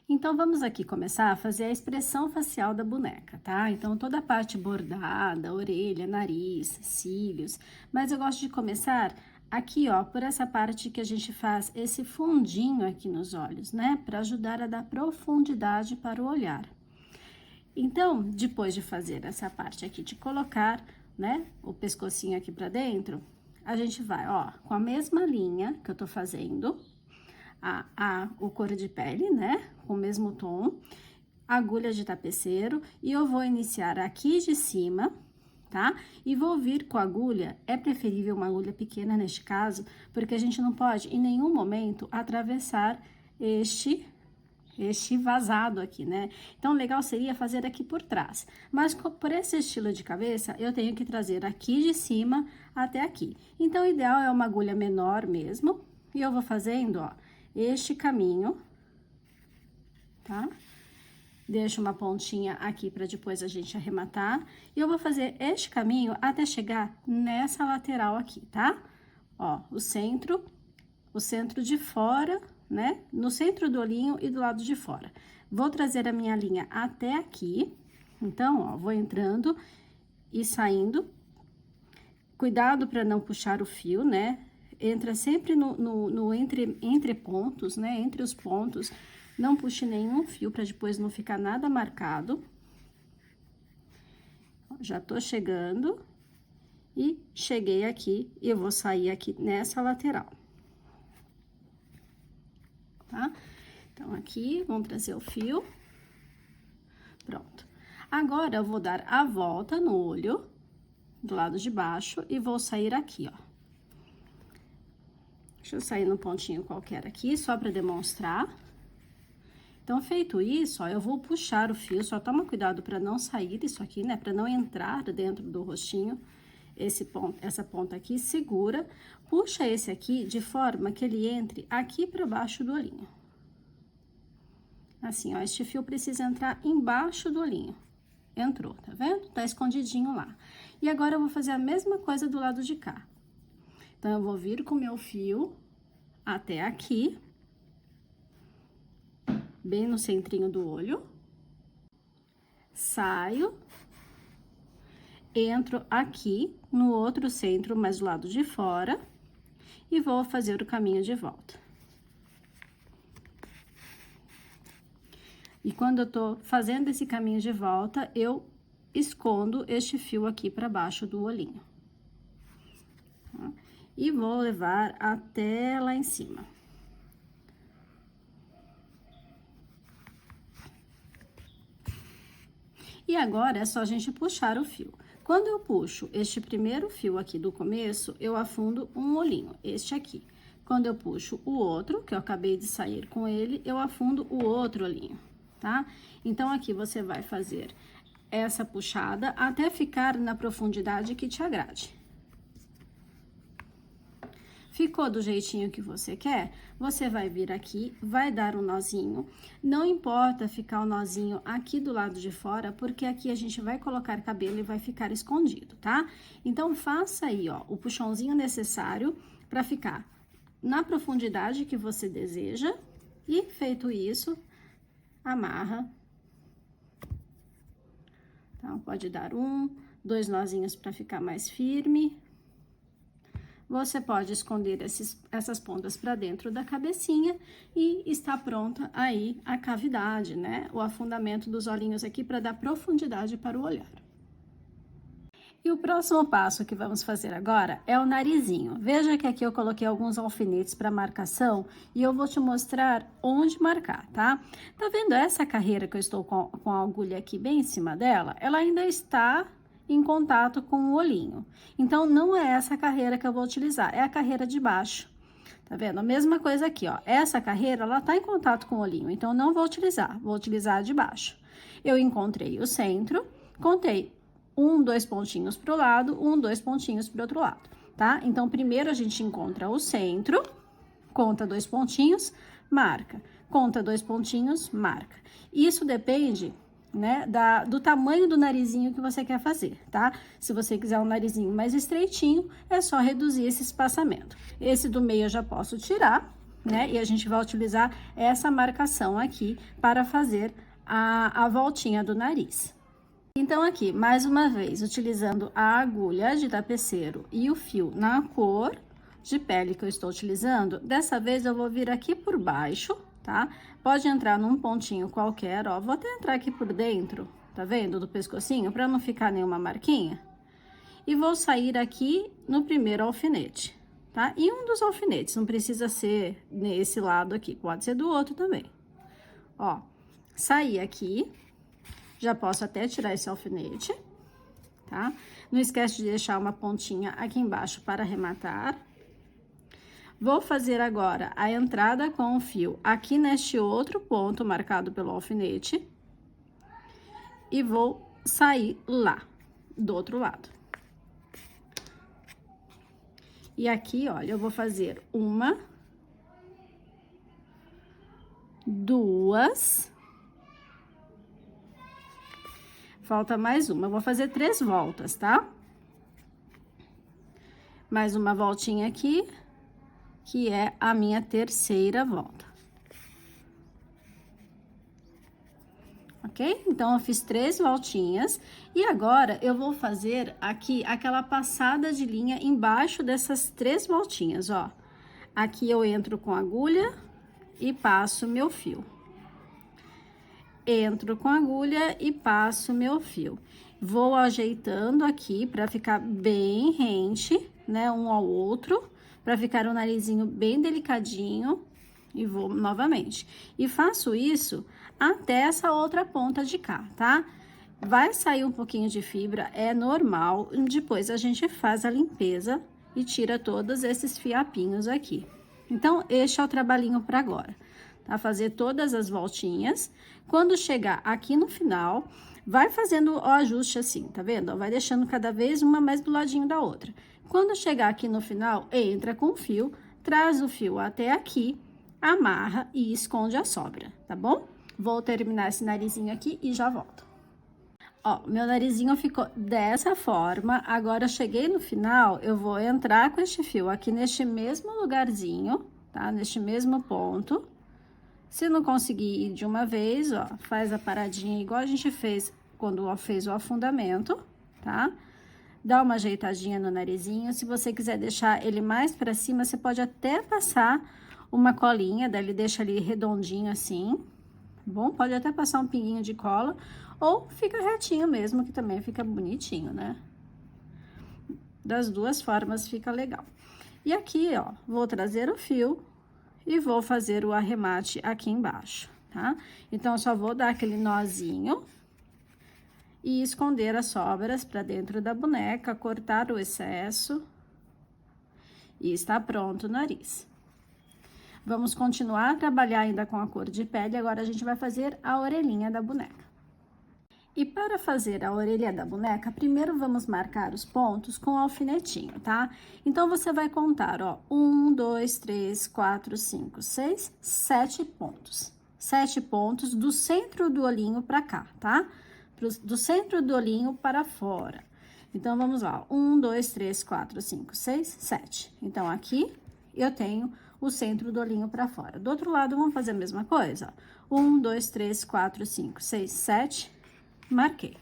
Então, vamos aqui começar a fazer a expressão facial da boneca, tá? Então, toda a parte bordada, orelha, nariz, cílios, mas eu gosto de começar aqui, ó, por essa parte que a gente faz esse fundinho aqui nos olhos, né? Para ajudar a dar profundidade para o olhar. Então, depois de fazer essa parte aqui, de colocar, né, o pescocinho aqui para dentro, a gente vai, ó, com a mesma linha que eu tô fazendo, o couro de pele, né, com o mesmo tom, agulha de tapeceiro, e eu vou iniciar aqui de cima, tá? E vou vir com a agulha, é preferível uma agulha pequena neste caso, porque a gente não pode em nenhum momento atravessar este vazado aqui, né? Então, legal seria fazer aqui por trás. Mas, por esse estilo de cabeça, eu tenho que trazer aqui de cima até aqui. Então, o ideal é uma agulha menor mesmo, e eu vou fazendo, ó, este caminho, tá? Deixo uma pontinha aqui para depois a gente arrematar. E eu vou fazer este caminho até chegar nessa lateral aqui, tá? Ó, o centro de fora, né? No centro do olhinho e do lado de fora. Vou trazer a minha linha até aqui. Então, ó, vou entrando e saindo. Cuidado para não puxar o fio, né? Entra sempre entre pontos, né? Entre os pontos, não puxe nenhum fio para depois não ficar nada marcado. Já tô chegando e cheguei aqui e eu vou sair aqui nessa lateral. Tá? Então, aqui, vamos trazer o fio. Pronto. Agora, eu vou dar a volta no olho, do lado de baixo, e vou sair aqui, ó. Deixa eu sair num pontinho qualquer aqui, só para demonstrar. Então, feito isso, ó, eu vou puxar o fio, só toma cuidado para não sair isso aqui, né? Para não entrar dentro do rostinho. essa ponta aqui, segura, puxa esse aqui de forma que ele entre aqui para baixo do olhinho. Assim, ó, este fio precisa entrar embaixo do olhinho. Entrou, tá vendo? Tá escondidinho lá. E agora eu vou fazer a mesma coisa do lado de cá. Então, eu vou vir com o meu fio até aqui, bem no centrinho do olho. Saio, entro aqui no outro centro, mas do lado de fora, e vou fazer o caminho de volta. E quando eu tô fazendo esse caminho de volta, eu escondo este fio aqui para baixo do olhinho. Tá? E vou levar até lá em cima. E agora é só a gente puxar o fio. Quando eu puxo este primeiro fio aqui do começo, eu afundo um olhinho, este aqui. Quando eu puxo o outro, que eu acabei de sair com ele, eu afundo o outro olhinho, tá? Então, aqui você vai fazer essa puxada até ficar na profundidade que te agrade. Ficou do jeitinho que você quer? Você vai vir aqui, vai dar um nozinho. Não importa ficar o nozinho aqui do lado de fora, porque aqui a gente vai colocar cabelo e vai ficar escondido, tá? Então, faça aí, ó, o puxãozinho necessário para ficar na profundidade que você deseja. E, feito isso, amarra. Então, pode dar 1, 2 nozinhos para ficar mais firme. Você pode esconder essas pontas para dentro da cabecinha e está pronta aí a cavidade, né? O afundamento dos olhinhos aqui para dar profundidade para o olhar. E o próximo passo que vamos fazer agora é o narizinho. Veja que aqui eu coloquei alguns alfinetes para marcação e eu vou te mostrar onde marcar, tá? Tá vendo essa carreira que eu estou com a agulha aqui bem em cima dela? Ela ainda está em contato com o olhinho. Então, não é essa carreira que eu vou utilizar, é a carreira de baixo. Tá vendo? A mesma coisa aqui, ó. Essa carreira, ela tá em contato com o olhinho, então não vou utilizar a de baixo. Eu encontrei o centro, contei 1, 2 pontinhos pro lado, 1, 2 pontinhos pro outro lado, tá? Então, primeiro a gente encontra o centro, conta 2 pontinhos, marca. Conta 2 pontinhos, marca. Isso depende, né, do tamanho do narizinho que você quer fazer, tá? Se você quiser um narizinho mais estreitinho, é só reduzir esse espaçamento. Esse do meio eu já posso tirar, né? E a gente vai utilizar essa marcação aqui para fazer a voltinha do nariz. Então, aqui, mais uma vez, utilizando a agulha de tapeceiro e o fio na cor de pele que eu estou utilizando, dessa vez eu vou vir aqui por baixo, tá? Pode entrar num pontinho qualquer, ó. Vou até entrar aqui por dentro, tá vendo? Do pescocinho, pra não ficar nenhuma marquinha. E vou sair aqui no primeiro alfinete, tá? E um dos alfinetes, não precisa ser nesse lado aqui, pode ser do outro também. Ó, saí aqui, já posso até tirar esse alfinete, tá? Não esquece de deixar uma pontinha aqui embaixo para arrematar. Vou fazer agora a entrada com o fio aqui neste outro ponto marcado pelo alfinete. E vou sair lá, do outro lado. E aqui, olha, eu vou fazer 1, 2. Falta mais uma, eu vou fazer 3 voltas, tá? Mais uma voltinha aqui, que é a minha terceira volta. Ok? Então, eu fiz 3 voltinhas e agora eu vou fazer aqui aquela passada de linha embaixo dessas 3 voltinhas, ó. Aqui eu entro com a agulha e passo meu fio. Entro com a agulha e passo meu fio. Vou ajeitando aqui para ficar bem rente, né, um ao outro, para ficar o narizinho bem delicadinho, e vou novamente. E faço isso até essa outra ponta de cá, tá? Vai sair um pouquinho de fibra, é normal, depois a gente faz a limpeza e tira todos esses fiapinhos aqui. Então, este é o trabalhinho para agora, tá? Fazer todas as voltinhas. Quando chegar aqui no final, Vai fazendo o ajuste assim, tá vendo? Ó, vai deixando cada vez uma mais do ladinho da outra. Quando chegar aqui no final, entra com o fio, traz o fio até aqui, amarra e esconde a sobra, tá bom? Vou terminar esse narizinho aqui e já volto. Ó, meu narizinho ficou dessa forma. Agora, eu cheguei no final, eu vou entrar com este fio aqui neste mesmo lugarzinho, tá? Neste mesmo ponto. Se não conseguir ir de uma vez, ó, faz a paradinha igual a gente fez quando fez o afundamento, tá? Dá uma ajeitadinha no narizinho. Se você quiser deixar ele mais pra cima, você pode até passar uma colinha, daí ele deixa ali redondinho assim, tá bom? Pode até passar um pinguinho de cola, ou fica retinho mesmo, que também fica bonitinho, né? Das duas formas fica legal. E aqui, ó, vou trazer o fio e vou fazer o arremate aqui embaixo, tá? Então, eu só vou dar aquele nozinho e esconder as sobras pra dentro da boneca, cortar o excesso. E está pronto o nariz. Vamos continuar a trabalhar ainda com a cor de pele, agora a gente vai fazer a orelhinha da boneca. E para fazer a orelha da boneca, primeiro vamos marcar os pontos com alfinetinho, tá? Então, você vai contar, ó, 1, 2, 3, 4, 5, 6, 7 pontos. 7 pontos do centro do olhinho pra cá, tá? Do centro do olhinho para fora. Então, vamos lá, 1, 2, 3, 4, 5, 6, 7. Então, aqui eu tenho o centro do olhinho pra fora. Do outro lado, vamos fazer a mesma coisa, ó. 1, 2, 3, 4, 5, 6, 7... Marquei.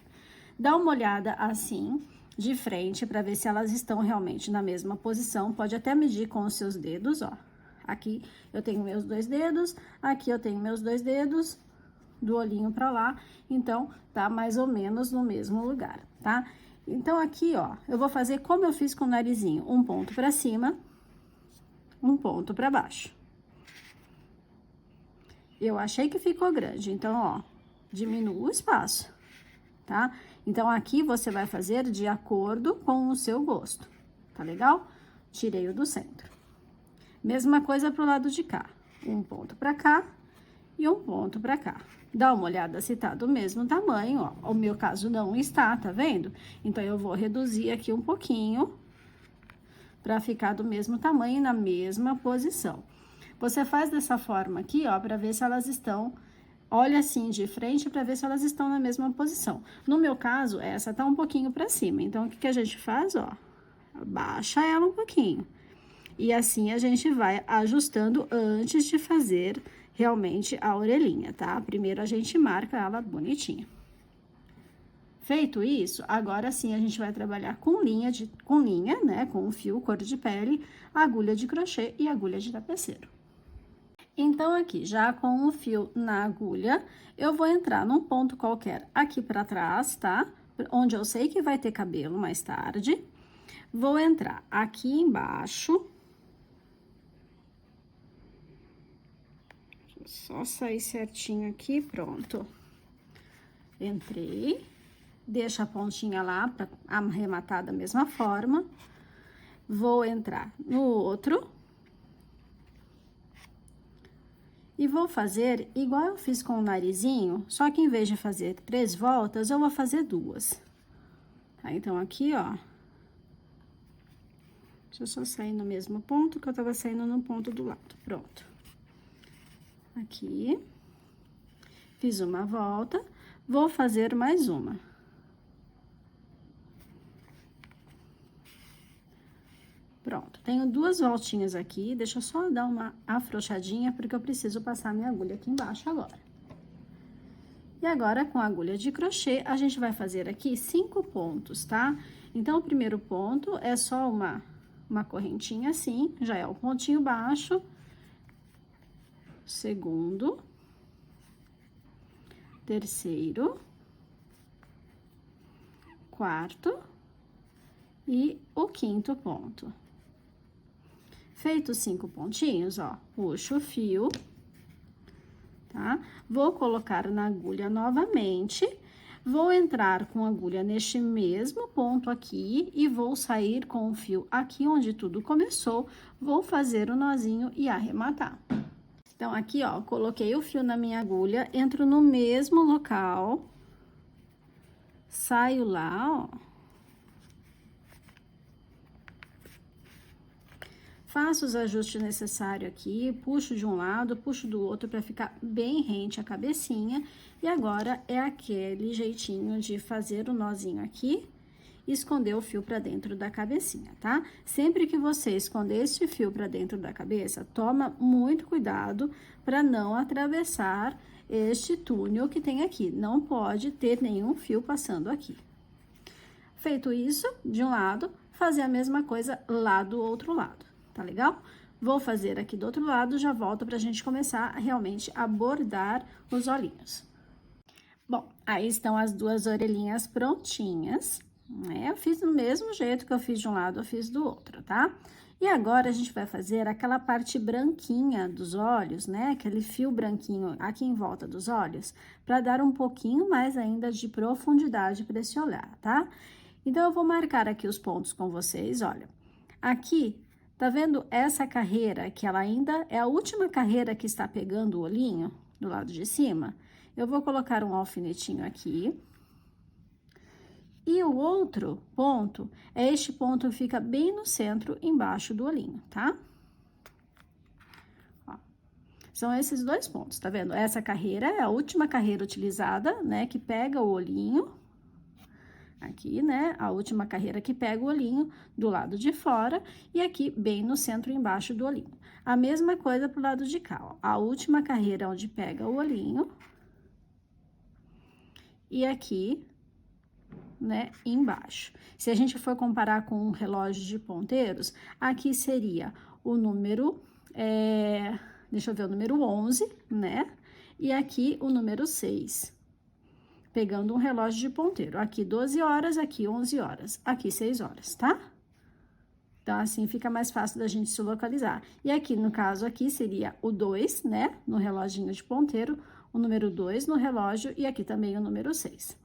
Dá uma olhada assim, de frente, para ver se elas estão realmente na mesma posição. Pode até medir com os seus dedos, ó. Aqui eu tenho meus 2 dedos, aqui eu tenho meus 2 dedos, do olhinho pra lá. Então, tá mais ou menos no mesmo lugar, tá? Então, aqui, ó, eu vou fazer como eu fiz com o narizinho. Um ponto pra cima, um ponto pra baixo. Eu achei que ficou grande, então, ó, diminua o espaço. Tá? Então, aqui você vai fazer de acordo com o seu gosto, tá legal? Tirei o do centro. Mesma coisa pro lado de cá. Um ponto pra cá e um ponto pra cá. Dá uma olhada se tá do mesmo tamanho, ó. O meu caso não está, tá vendo? Então, eu vou reduzir aqui um pouquinho pra ficar do mesmo tamanho e na mesma posição. Você faz dessa forma aqui, ó, pra ver se elas estão... Olha assim de frente para ver se elas estão na mesma posição. No meu caso, essa tá um pouquinho para cima. Então, o que que a gente faz, ó? Abaixa ela um pouquinho. E assim a gente vai ajustando antes de fazer realmente a orelhinha, tá? Primeiro a gente marca ela bonitinha. Feito isso, agora sim a gente vai trabalhar com linha, né? Com o fio cor de pele, agulha de crochê e agulha de tapeceiro. Então, aqui, já com o fio na agulha, eu vou entrar num ponto qualquer aqui pra trás, tá? Onde eu sei que vai ter cabelo mais tarde. Vou entrar aqui embaixo. Deixa eu só sair certinho aqui, pronto. Entrei. Deixa a pontinha lá pra arrematar da mesma forma. Vou entrar no outro. E vou fazer igual eu fiz com o narizinho, só que em vez de fazer 3 voltas, eu vou fazer 2. Tá? Então, aqui, ó. Deixa eu só sair no mesmo ponto que eu tava saindo no ponto do lado. Pronto. Aqui. Fiz uma volta, vou fazer mais uma. Pronto, tenho 2 voltinhas aqui, deixa eu só dar uma afrouxadinha, porque eu preciso passar minha agulha aqui embaixo agora. E agora, com a agulha de crochê, a gente vai fazer aqui 5 pontos, tá? Então, o primeiro ponto é só uma correntinha assim, já é o pontinho baixo. Segundo. Terceiro. Quarto. E o 5º ponto. Feito 5 pontinhos, ó, puxo o fio, tá? Vou colocar na agulha novamente, vou entrar com a agulha neste mesmo ponto aqui e vou sair com o fio aqui onde tudo começou, vou fazer o nozinho e arrematar. Então, aqui, ó, coloquei o fio na minha agulha, entro no mesmo local, saio lá, ó. Faço os ajustes necessários aqui, puxo de um lado, puxo do outro para ficar bem rente a cabecinha. E agora é aquele jeitinho de fazer o nozinho aqui e esconder o fio para dentro da cabecinha, tá? Sempre que você esconder esse fio para dentro da cabeça, toma muito cuidado para não atravessar este túnel que tem aqui. Não pode ter nenhum fio passando aqui. Feito isso, de um lado, fazer a mesma coisa lá do outro lado. Tá legal? Vou fazer aqui do outro lado, já volto pra gente começar realmente a bordar os olhinhos. Bom, aí estão as duas orelhinhas prontinhas, né? Eu fiz do mesmo jeito que eu fiz de um lado, eu fiz do outro, tá? E agora a gente vai fazer aquela parte branquinha dos olhos, né? Aquele fio branquinho aqui em volta dos olhos, para dar um pouquinho mais ainda de profundidade para esse olhar, tá? Então, eu vou marcar aqui os pontos com vocês, olha. Aqui, tá vendo essa carreira, que ela ainda é a última carreira que está pegando o olhinho do lado de cima? Eu vou colocar um alfinetinho aqui. E o outro ponto é este ponto que fica bem no centro, embaixo do olhinho, tá? Ó, são esses dois pontos, tá vendo? Essa carreira é a última carreira utilizada, né, que pega o olhinho. Aqui, né, a última carreira que pega o olhinho do lado de fora e aqui bem no centro embaixo do olhinho. A mesma coisa pro lado de cá, ó. A última carreira onde pega o olhinho e aqui, né, embaixo. Se a gente for comparar com um relógio de ponteiros, aqui seria o número, deixa eu ver, o número 11, né, e aqui o número 6. Pegando um relógio de ponteiro. Aqui 12 horas, aqui 11 horas, aqui 6 horas, tá? Então, assim fica mais fácil da gente se localizar. E aqui, no caso, aqui seria o 2, né? No reloginho de ponteiro, o número 2 no relógio e aqui também o número 6.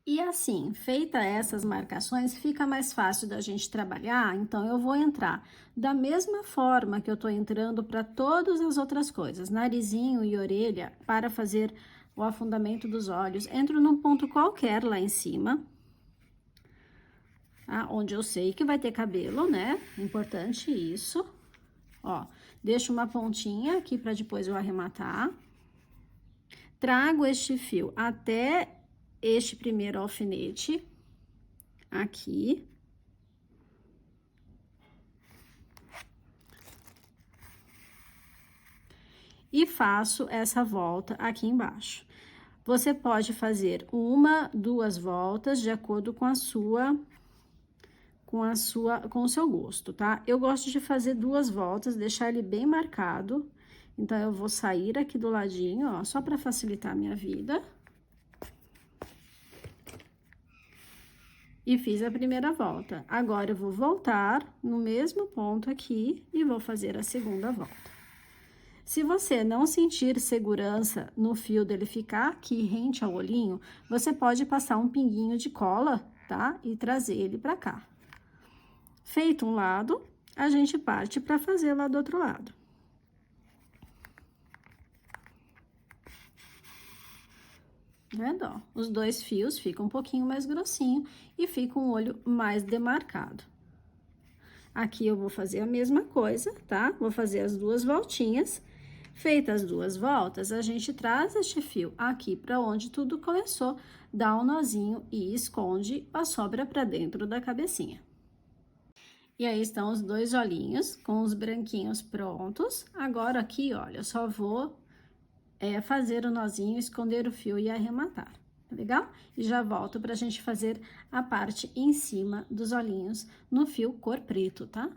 E assim, feita essas marcações, fica mais fácil da gente trabalhar, então eu vou entrar da mesma forma que eu tô entrando para todas as outras coisas, narizinho e orelha, para fazer o afundamento dos olhos. Entro num ponto qualquer lá em cima, tá? Onde eu sei que vai ter cabelo, né? Importante isso. Ó, deixo uma pontinha aqui para depois eu arrematar. Trago este fio até este primeiro alfinete, aqui. E faço essa volta aqui embaixo. Você pode fazer uma, duas voltas de acordo com com o seu gosto, tá? Eu gosto de fazer duas voltas, deixar ele bem marcado. Então, eu vou sair aqui do ladinho, ó, só para facilitar a minha vida. E fiz a primeira volta. Agora, eu vou voltar no mesmo ponto aqui e vou fazer a segunda volta. Se você não sentir segurança no fio dele ficar aqui rente ao olhinho, você pode passar um pinguinho de cola, tá? E trazer ele pra cá. Feito um lado, a gente parte pra fazer lá do outro lado. Vendo, ó? Os dois fios ficam um pouquinho mais grossinho e fica um olho mais demarcado. Aqui eu vou fazer a mesma coisa, tá? Vou fazer as duas voltinhas. Feitas as duas voltas, a gente traz este fio aqui para onde tudo começou, dá um nozinho e esconde a sobra para dentro da cabecinha. E aí estão os dois olhinhos com os branquinhos prontos. Agora aqui, olha, eu só vou fazer o nozinho, esconder o fio e arrematar, tá legal? E já volto pra gente fazer a parte em cima dos olhinhos no fio cor preto, tá?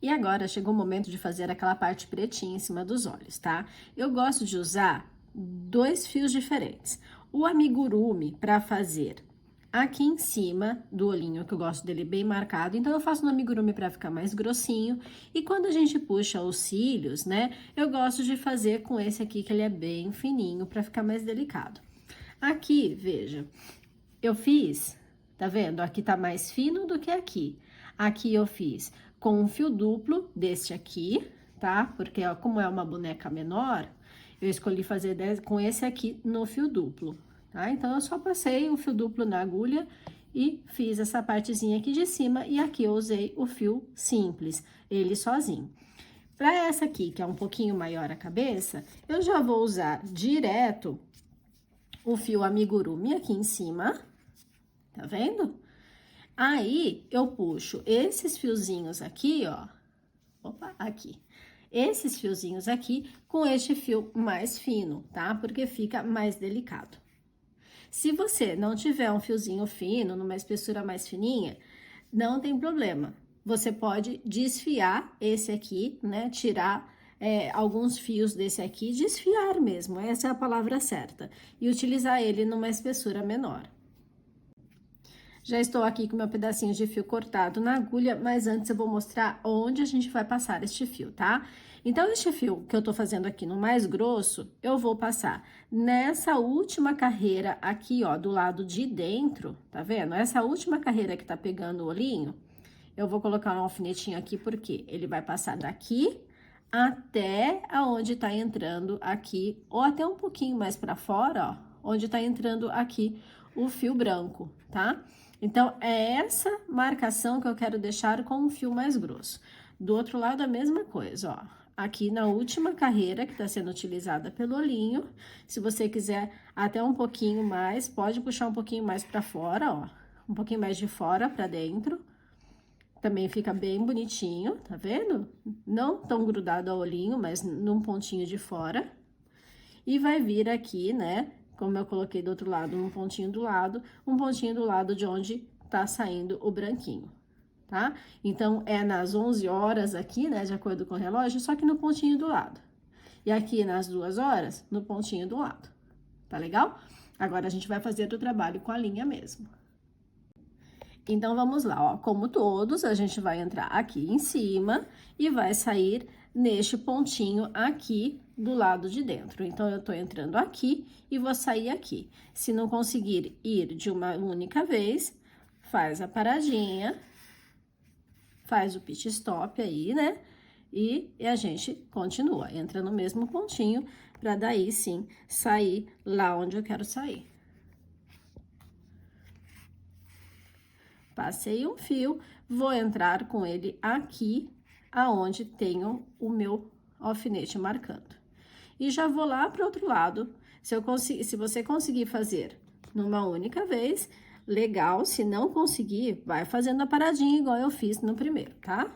E agora, chegou o momento de fazer aquela parte pretinha em cima dos olhos, tá? Eu gosto de usar dois fios diferentes. O amigurumi para fazer aqui em cima do olhinho, que eu gosto dele bem marcado, então eu faço no amigurumi para ficar mais grossinho. E quando a gente puxa os cílios, né, eu gosto de fazer com esse aqui, que ele é bem fininho, para ficar mais delicado. Aqui, veja, eu fiz, tá vendo? Aqui tá mais fino do que aqui. Aqui eu fiz com um fio duplo deste aqui, tá? Porque, ó, como é uma boneca menor, Eu escolhi fazer com esse aqui no fio duplo, tá? Então, eu só passei o fio duplo na agulha e fiz essa partezinha aqui de cima, e aqui eu usei o fio simples, ele sozinho. Para essa aqui, que é um pouquinho maior a cabeça, eu já vou usar direto o fio amigurumi aqui em cima, tá vendo? Aí, eu puxo esses fiozinhos aqui, ó, opa, aqui. Esses fiozinhos aqui com este fio mais fino, tá? Porque fica mais delicado. Se você não tiver um fiozinho fino, numa espessura mais fininha, não tem problema. Você pode desfiar esse aqui, né? Tirar alguns fios desse aqui, desfiar mesmo, essa é a palavra certa. E utilizar ele numa espessura menor. Já estou aqui com meu pedacinho de fio cortado na agulha, mas antes eu vou mostrar onde a gente vai passar este fio, tá? Então, este fio que eu tô fazendo aqui no mais grosso, eu vou passar nessa última carreira aqui, ó, do lado de dentro, tá vendo? Essa última carreira que tá pegando o olhinho, eu vou colocar um alfinetinho aqui, porque ele vai passar daqui até aonde tá entrando aqui, ou até um pouquinho mais pra fora, ó, onde tá entrando aqui o fio branco, tá? Então, é essa marcação que eu quero deixar com um fio mais grosso. Do outro lado, a mesma coisa, ó. Aqui na última carreira que tá sendo utilizada pelo olhinho, se você quiser até um pouquinho mais, pode puxar um pouquinho mais pra fora, ó. Um pouquinho mais de fora pra dentro. Também fica bem bonitinho, tá vendo? Não tão grudado ao olhinho, mas num pontinho de fora. E vai vir aqui, né? Como eu coloquei do outro lado, um pontinho do lado de onde tá saindo o branquinho, tá? Então, é nas 11 horas aqui, né, de acordo com o relógio, só que no pontinho do lado. E aqui nas 2 horas, no pontinho do lado, tá legal? Agora, a gente vai fazer o trabalho com a linha mesmo. Então, vamos lá, ó, como todos, a gente vai entrar aqui em cima e vai sair neste pontinho aqui do lado de dentro. Então, eu tô entrando aqui e vou sair aqui. Se não conseguir ir de uma única vez, faz a paradinha, faz o pit stop aí, né? E a gente continua, entra no mesmo pontinho, pra daí sim sair lá onde eu quero sair. Passei um fio, vou entrar com ele aqui, aonde tenho o meu alfinete marcando. E já vou lá para o outro lado. Se você conseguir fazer numa única vez, legal. Se não conseguir, vai fazendo a paradinha igual eu fiz no primeiro, tá?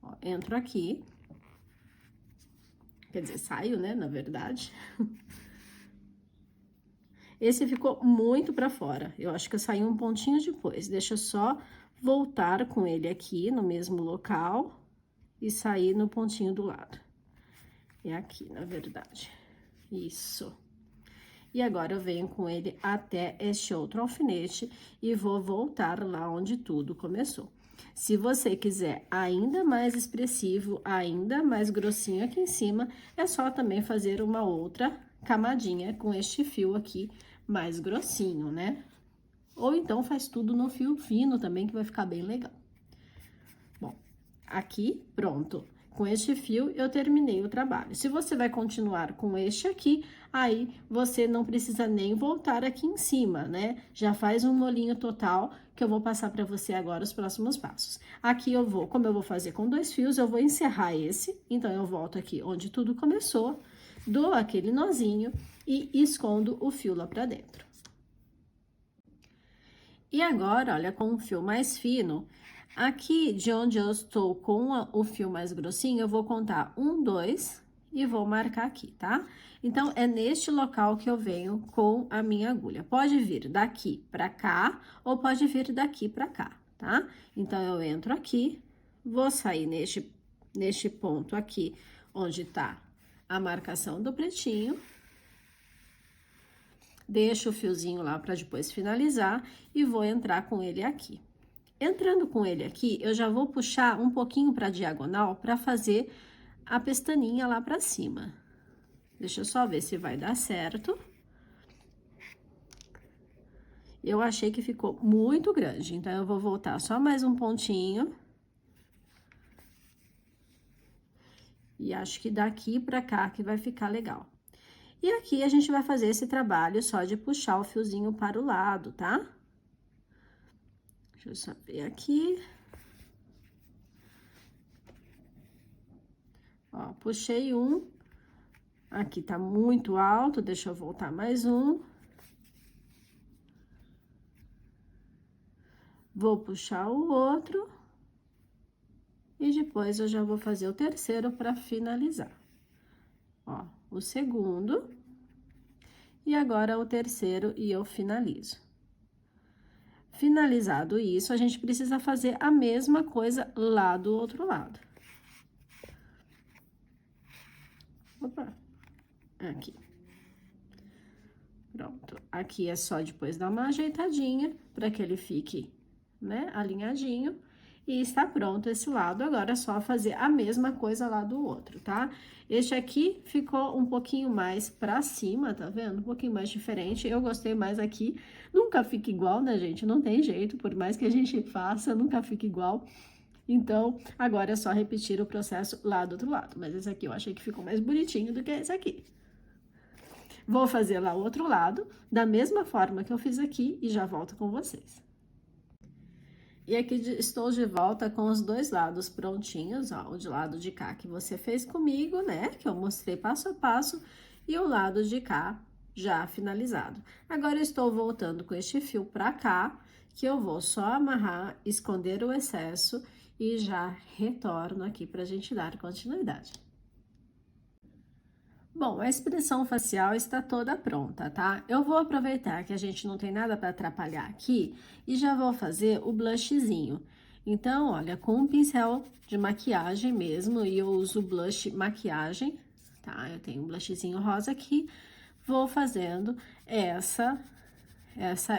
Ó, entro aqui. Quer dizer, saio, né, na verdade. Esse ficou muito pra fora. Eu acho que eu saí um pontinho depois. Deixa eu só voltar com ele aqui no mesmo local e sair no pontinho do lado. É aqui, na verdade. Isso. E agora, eu venho com ele até este outro alfinete e vou voltar lá onde tudo começou. Se você quiser ainda mais expressivo, ainda mais grossinho aqui em cima, é só também fazer uma outra camadinha com este fio aqui mais grossinho, né? Ou então faz tudo no fio fino também, que vai ficar bem legal. Bom, aqui, pronto. Com este fio, eu terminei o trabalho. Se você vai continuar com este aqui, aí você não precisa nem voltar aqui em cima, né? Já faz um molinho total, que eu vou passar para você agora os próximos passos. Aqui eu vou, como eu vou fazer com 2 fios, eu vou encerrar esse. Então, eu volto aqui onde tudo começou, dou aquele nozinho e escondo o fio lá para dentro. E agora, olha, com um fio mais fino, aqui de onde eu estou com o fio mais grossinho, eu vou contar 1, 2 e vou marcar aqui, tá? Então, é neste local que eu venho com a minha agulha. Pode vir daqui pra cá ou pode vir daqui pra cá, tá? Então, eu entro aqui, vou sair neste ponto aqui, onde tá a marcação do pretinho. Deixo o fiozinho lá para depois finalizar e vou entrar com ele aqui. Entrando com ele aqui, eu já vou puxar um pouquinho para diagonal para fazer a pestaninha lá para cima. Deixa eu só ver se vai dar certo. Eu achei que ficou muito grande, então eu vou voltar só mais um pontinho. E acho que daqui para cá que vai ficar legal. E aqui a gente vai fazer esse trabalho só de puxar o fiozinho para o lado, tá? Deixa eu só ver aqui. Ó, puxei um. Aqui tá muito alto, deixa eu voltar mais um. Vou puxar o outro. E depois eu já vou fazer o terceiro para finalizar. Ó, o segundo. E agora o terceiro e eu finalizo. Finalizado isso, a gente precisa fazer a mesma coisa lá do outro lado. Opa, aqui. Pronto, aqui é só depois dar uma ajeitadinha para que ele fique, né, alinhadinho. E está pronto esse lado, agora é só fazer a mesma coisa lá do outro, tá? Este aqui ficou um pouquinho mais pra cima, tá vendo? Um pouquinho mais diferente, eu gostei mais aqui. Nunca fica igual, né, gente? Não tem jeito, por mais que a gente faça, nunca fica igual. Então, agora é só repetir o processo lá do outro lado. Mas esse aqui eu achei que ficou mais bonitinho do que esse aqui. Vou fazer lá o outro lado, da mesma forma que eu fiz aqui, e já volto com vocês. E aqui estou de volta com os dois lados prontinhos, ó, o de lado de cá que você fez comigo, né, que eu mostrei passo a passo, e o lado de cá já finalizado. Agora, eu estou voltando com este fio pra cá, que eu vou só amarrar, esconder o excesso e já retorno aqui pra gente dar continuidade. Bom, a expressão facial está toda pronta, tá? Eu vou aproveitar que a gente não tem nada para atrapalhar aqui e já vou fazer o blushzinho. Então, olha, com um pincel de maquiagem mesmo, e eu uso blush maquiagem, tá? Eu tenho um blushzinho rosa aqui, vou fazendo essa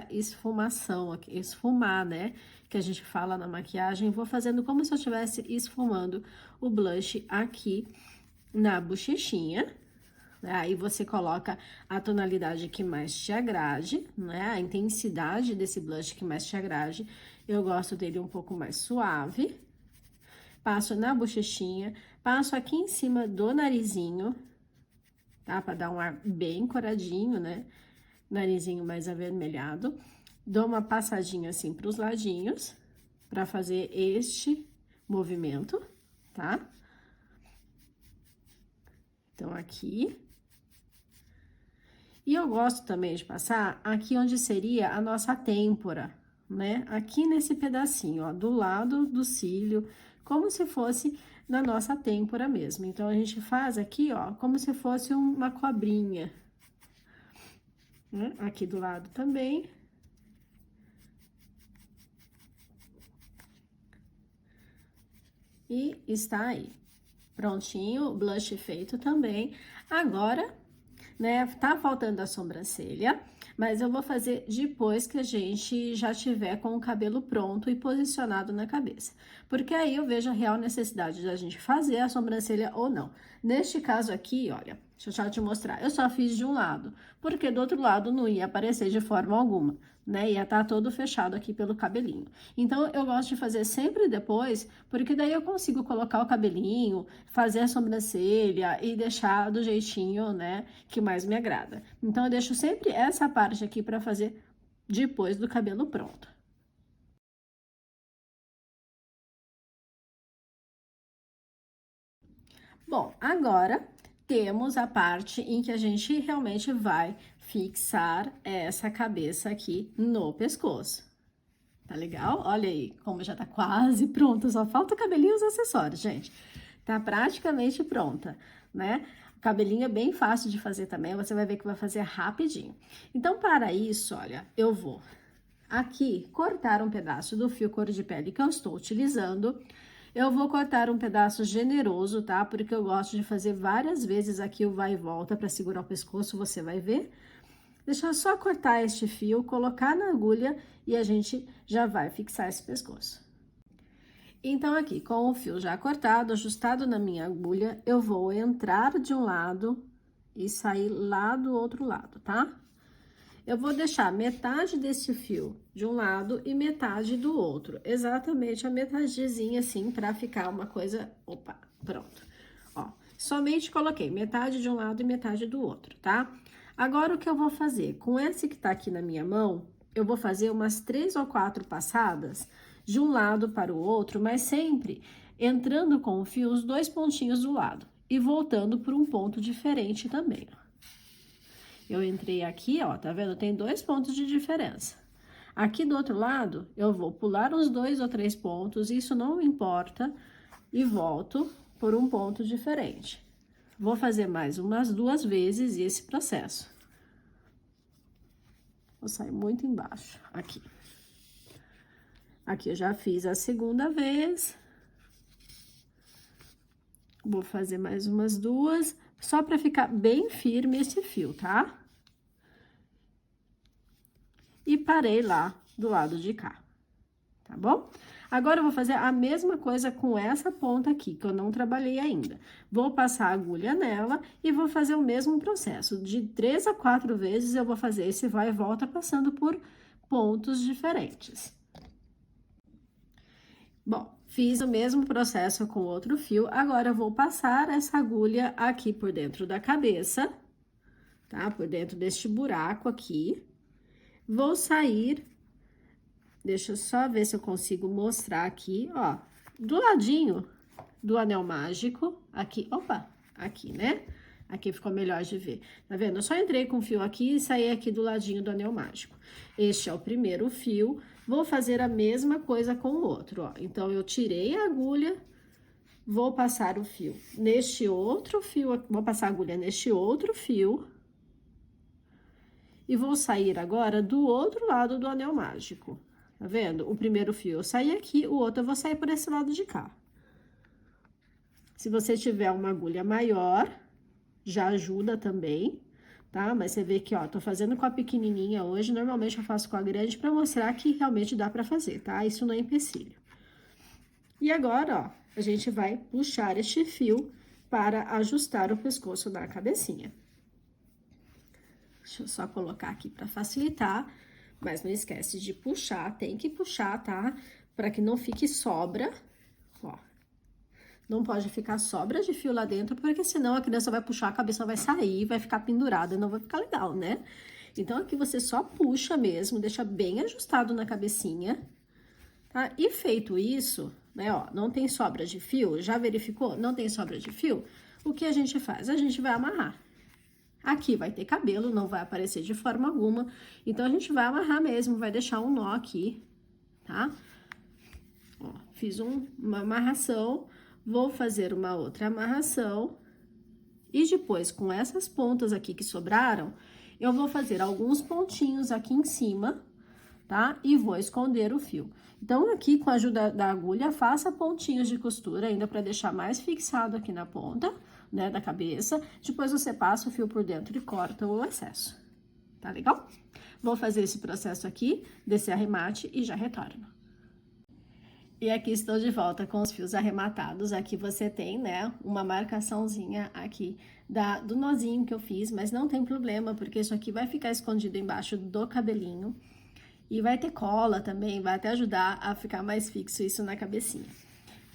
esfumação aqui, esfumar, né? Que a gente fala na maquiagem, vou fazendo como se eu estivesse esfumando o blush aqui na bochechinha. Aí você coloca a tonalidade que mais te agrade, né? A intensidade desse blush que mais te agrade. Eu gosto dele um pouco mais suave. Passo na bochechinha, passo aqui em cima do narizinho, tá? Pra dar um ar bem coradinho, né? Narizinho mais avermelhado. Dou uma passadinha assim pros ladinhos, pra fazer este movimento, tá? Então, aqui. E eu gosto também de passar aqui onde seria a nossa têmpora, né? Aqui nesse pedacinho, ó, do lado do cílio, como se fosse na nossa têmpora mesmo. Então, a gente faz aqui, ó, como se fosse uma cobrinha, né? Aqui do lado também. E está aí. Prontinho, o blush feito também. Agora, né, tá faltando a sobrancelha, mas eu vou fazer depois que a gente já tiver com o cabelo pronto e posicionado na cabeça. Porque aí eu vejo a real necessidade da gente fazer a sobrancelha ou não. Neste caso aqui, olha, deixa eu já te mostrar, eu só fiz de um lado, porque do outro lado não ia aparecer de forma alguma, né? Ia estar todo fechado aqui pelo cabelinho. Então, eu gosto de fazer sempre depois, porque daí eu consigo colocar o cabelinho, fazer a sobrancelha e deixar do jeitinho, né, que mais me agrada. Então, eu deixo sempre essa parte aqui para fazer depois do cabelo pronto. Bom, agora temos a parte em que a gente realmente vai fixar essa cabeça aqui no pescoço. Tá legal? Olha aí como já tá quase pronta, só falta o cabelinho e os acessórios, gente. Tá praticamente pronta, né? O cabelinho é bem fácil de fazer também, você vai ver que vai fazer rapidinho. Então, para isso, olha, eu vou aqui cortar um pedaço do fio cor de pele que eu estou utilizando. Eu vou cortar um pedaço generoso, tá? Porque eu gosto de fazer várias vezes aqui o vai e volta para segurar o pescoço, você vai ver. Deixa eu só cortar este fio, colocar na agulha e a gente já vai fixar esse pescoço. Então, aqui, com o fio já cortado, ajustado na minha agulha, eu vou entrar de um lado e sair lá do outro lado, tá? Eu vou deixar metade desse fio de um lado e metade do outro. Exatamente a metadezinha, assim, pra ficar uma coisa... Opa, pronto. Ó, Somente coloquei metade de um lado e metade do outro, tá? Agora, o que eu vou fazer? Com esse que tá aqui na minha mão, eu vou fazer umas 3 ou 4 passadas de um lado para o outro, mas sempre entrando com o fio os 2 pontinhos do lado e voltando por um ponto diferente também, ó. Eu entrei aqui, ó, tá vendo? Tem 2 pontos de diferença. Aqui do outro lado, eu vou pular uns 2 ou 3 pontos, isso não importa, e volto por um ponto diferente. Vou fazer mais umas 2 vezes esse processo. Vou sair muito embaixo, aqui. Aqui eu já fiz a segunda vez. Vou fazer mais umas 2, só para ficar bem firme esse fio, tá? E parei lá do lado de cá, tá bom? Agora, eu vou fazer a mesma coisa com essa ponta aqui, que eu não trabalhei ainda. Vou passar a agulha nela e vou fazer o mesmo processo. De 3 a 4 vezes, eu vou fazer esse vai e volta, passando por pontos diferentes. Bom, fiz o mesmo processo com outro fio. Agora, eu vou passar essa agulha aqui por dentro da cabeça, tá? Por dentro deste buraco aqui. Vou sair... Deixa eu só ver se eu consigo mostrar aqui, ó, do ladinho do anel mágico, aqui, opa, aqui, né? Aqui ficou melhor de ver, tá vendo? Eu só entrei com o fio aqui e saí aqui do ladinho do anel mágico. Este é o primeiro fio, vou fazer a mesma coisa com o outro, ó. Então, eu tirei a agulha, vou passar o fio neste outro fio, vou passar a agulha neste outro fio. E vou sair agora do outro lado do anel mágico. Tá vendo? O primeiro fio eu saí aqui, o outro eu vou sair por esse lado de cá. Se você tiver uma agulha maior, já ajuda também, tá? Mas você vê que, ó, tô fazendo com a pequenininha hoje, normalmente eu faço com a grande pra mostrar que realmente dá pra fazer, tá? Isso não é empecilho. E agora, ó, a gente vai puxar este fio para ajustar o pescoço da cabecinha. Deixa eu só colocar aqui pra facilitar. Mas não esquece de puxar, tem que puxar, tá? Para que não fique sobra, ó. Não pode ficar sobra de fio lá dentro, porque senão a criança vai puxar, a cabeça vai sair, vai ficar pendurada, não vai ficar legal, né? Então, aqui você só puxa mesmo, deixa bem ajustado na cabecinha, tá? E feito isso, né, ó, não tem sobra de fio, já verificou? Não tem sobra de fio? O que a gente faz? A gente vai amarrar. Aqui vai ter cabelo, não vai aparecer de forma alguma. Então, a gente vai amarrar mesmo, vai deixar um nó aqui, tá? Ó, fiz uma amarração, vou fazer uma outra amarração. E depois, com essas pontas aqui que sobraram, eu vou fazer alguns pontinhos aqui em cima, tá? E vou esconder o fio. Então, aqui, com a ajuda da agulha, faça pontinhos de costura ainda para deixar mais fixado aqui na ponta, né, da cabeça. Depois, você passa o fio por dentro e corta o excesso. Tá legal? Vou fazer esse processo aqui, desse arremate e já retorno. E aqui estou de volta com os fios arrematados. Aqui você tem, né, uma marcaçãozinha aqui do nozinho que eu fiz, mas não tem problema, porque isso aqui vai ficar escondido embaixo do cabelinho. E vai ter cola também, vai até ajudar a ficar mais fixo isso na cabecinha.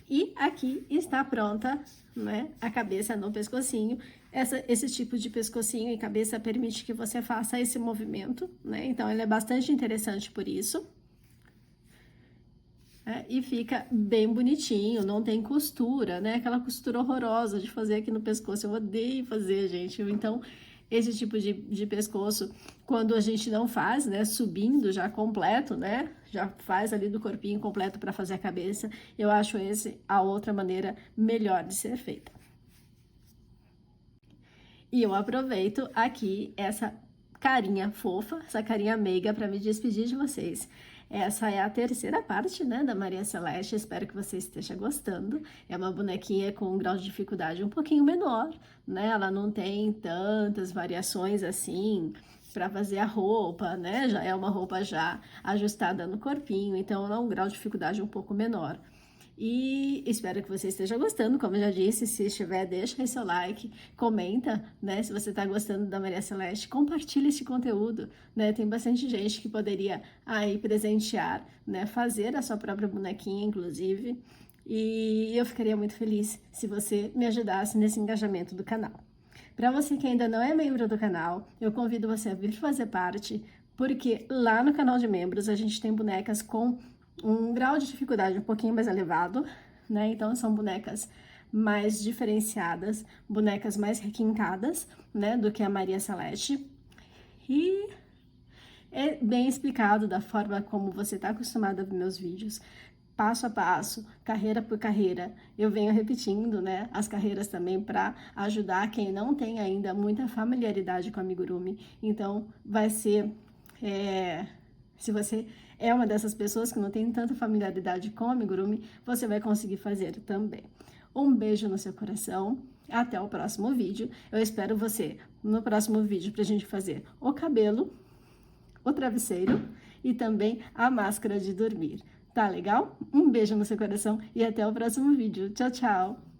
E aqui está pronta, né, a cabeça no pescocinho. Esse tipo de pescocinho e cabeça permite que você faça esse movimento, né? Então, ele é bastante interessante por isso. E fica bem bonitinho, não tem costura, né? Aquela costura horrorosa de fazer aqui no pescoço, eu odeio fazer, gente. Então, esse tipo de pescoço, quando a gente não faz, né, subindo já completo, né, já faz ali do corpinho completo para fazer a cabeça, eu acho a outra maneira melhor de ser feita. E eu aproveito aqui essa carinha fofa, essa carinha meiga para me despedir de vocês. Essa é a terceira parte, né, da Maria Celeste, espero que você esteja gostando. É uma bonequinha com um grau de dificuldade um pouquinho menor, né, ela não tem tantas variações assim para fazer a roupa, né, já é uma roupa já ajustada no corpinho, então ela é um grau de dificuldade um pouco menor. E espero que você esteja gostando, como eu já disse, se estiver, deixa aí seu like, comenta, né, se você está gostando da Maria Celeste, compartilha esse conteúdo, né, tem bastante gente que poderia aí presentear, né, fazer a sua própria bonequinha, inclusive, e eu ficaria muito feliz se você me ajudasse nesse engajamento do canal. Para você que ainda não é membro do canal, eu convido você a vir fazer parte, porque lá no canal de membros a gente tem bonecas com um grau de dificuldade um pouquinho mais elevado, né? Então são bonecas mais diferenciadas, bonecas mais requintadas, né, do que a Maria Celeste. E é bem explicado da forma como você está acostumado a ver meus vídeos, passo a passo, carreira por carreira. Eu venho repetindo, né, as carreiras também para ajudar quem não tem ainda muita familiaridade com amigurumi. Então, vai ser, se você é uma dessas pessoas que não tem tanta familiaridade com amigurumi, você vai conseguir fazer também. Um beijo no seu coração. Até o próximo vídeo. Eu espero você no próximo vídeo para a gente fazer o cabelo, o travesseiro e também a máscara de dormir. Tá legal? Um beijo no seu coração e até o próximo vídeo. Tchau, tchau!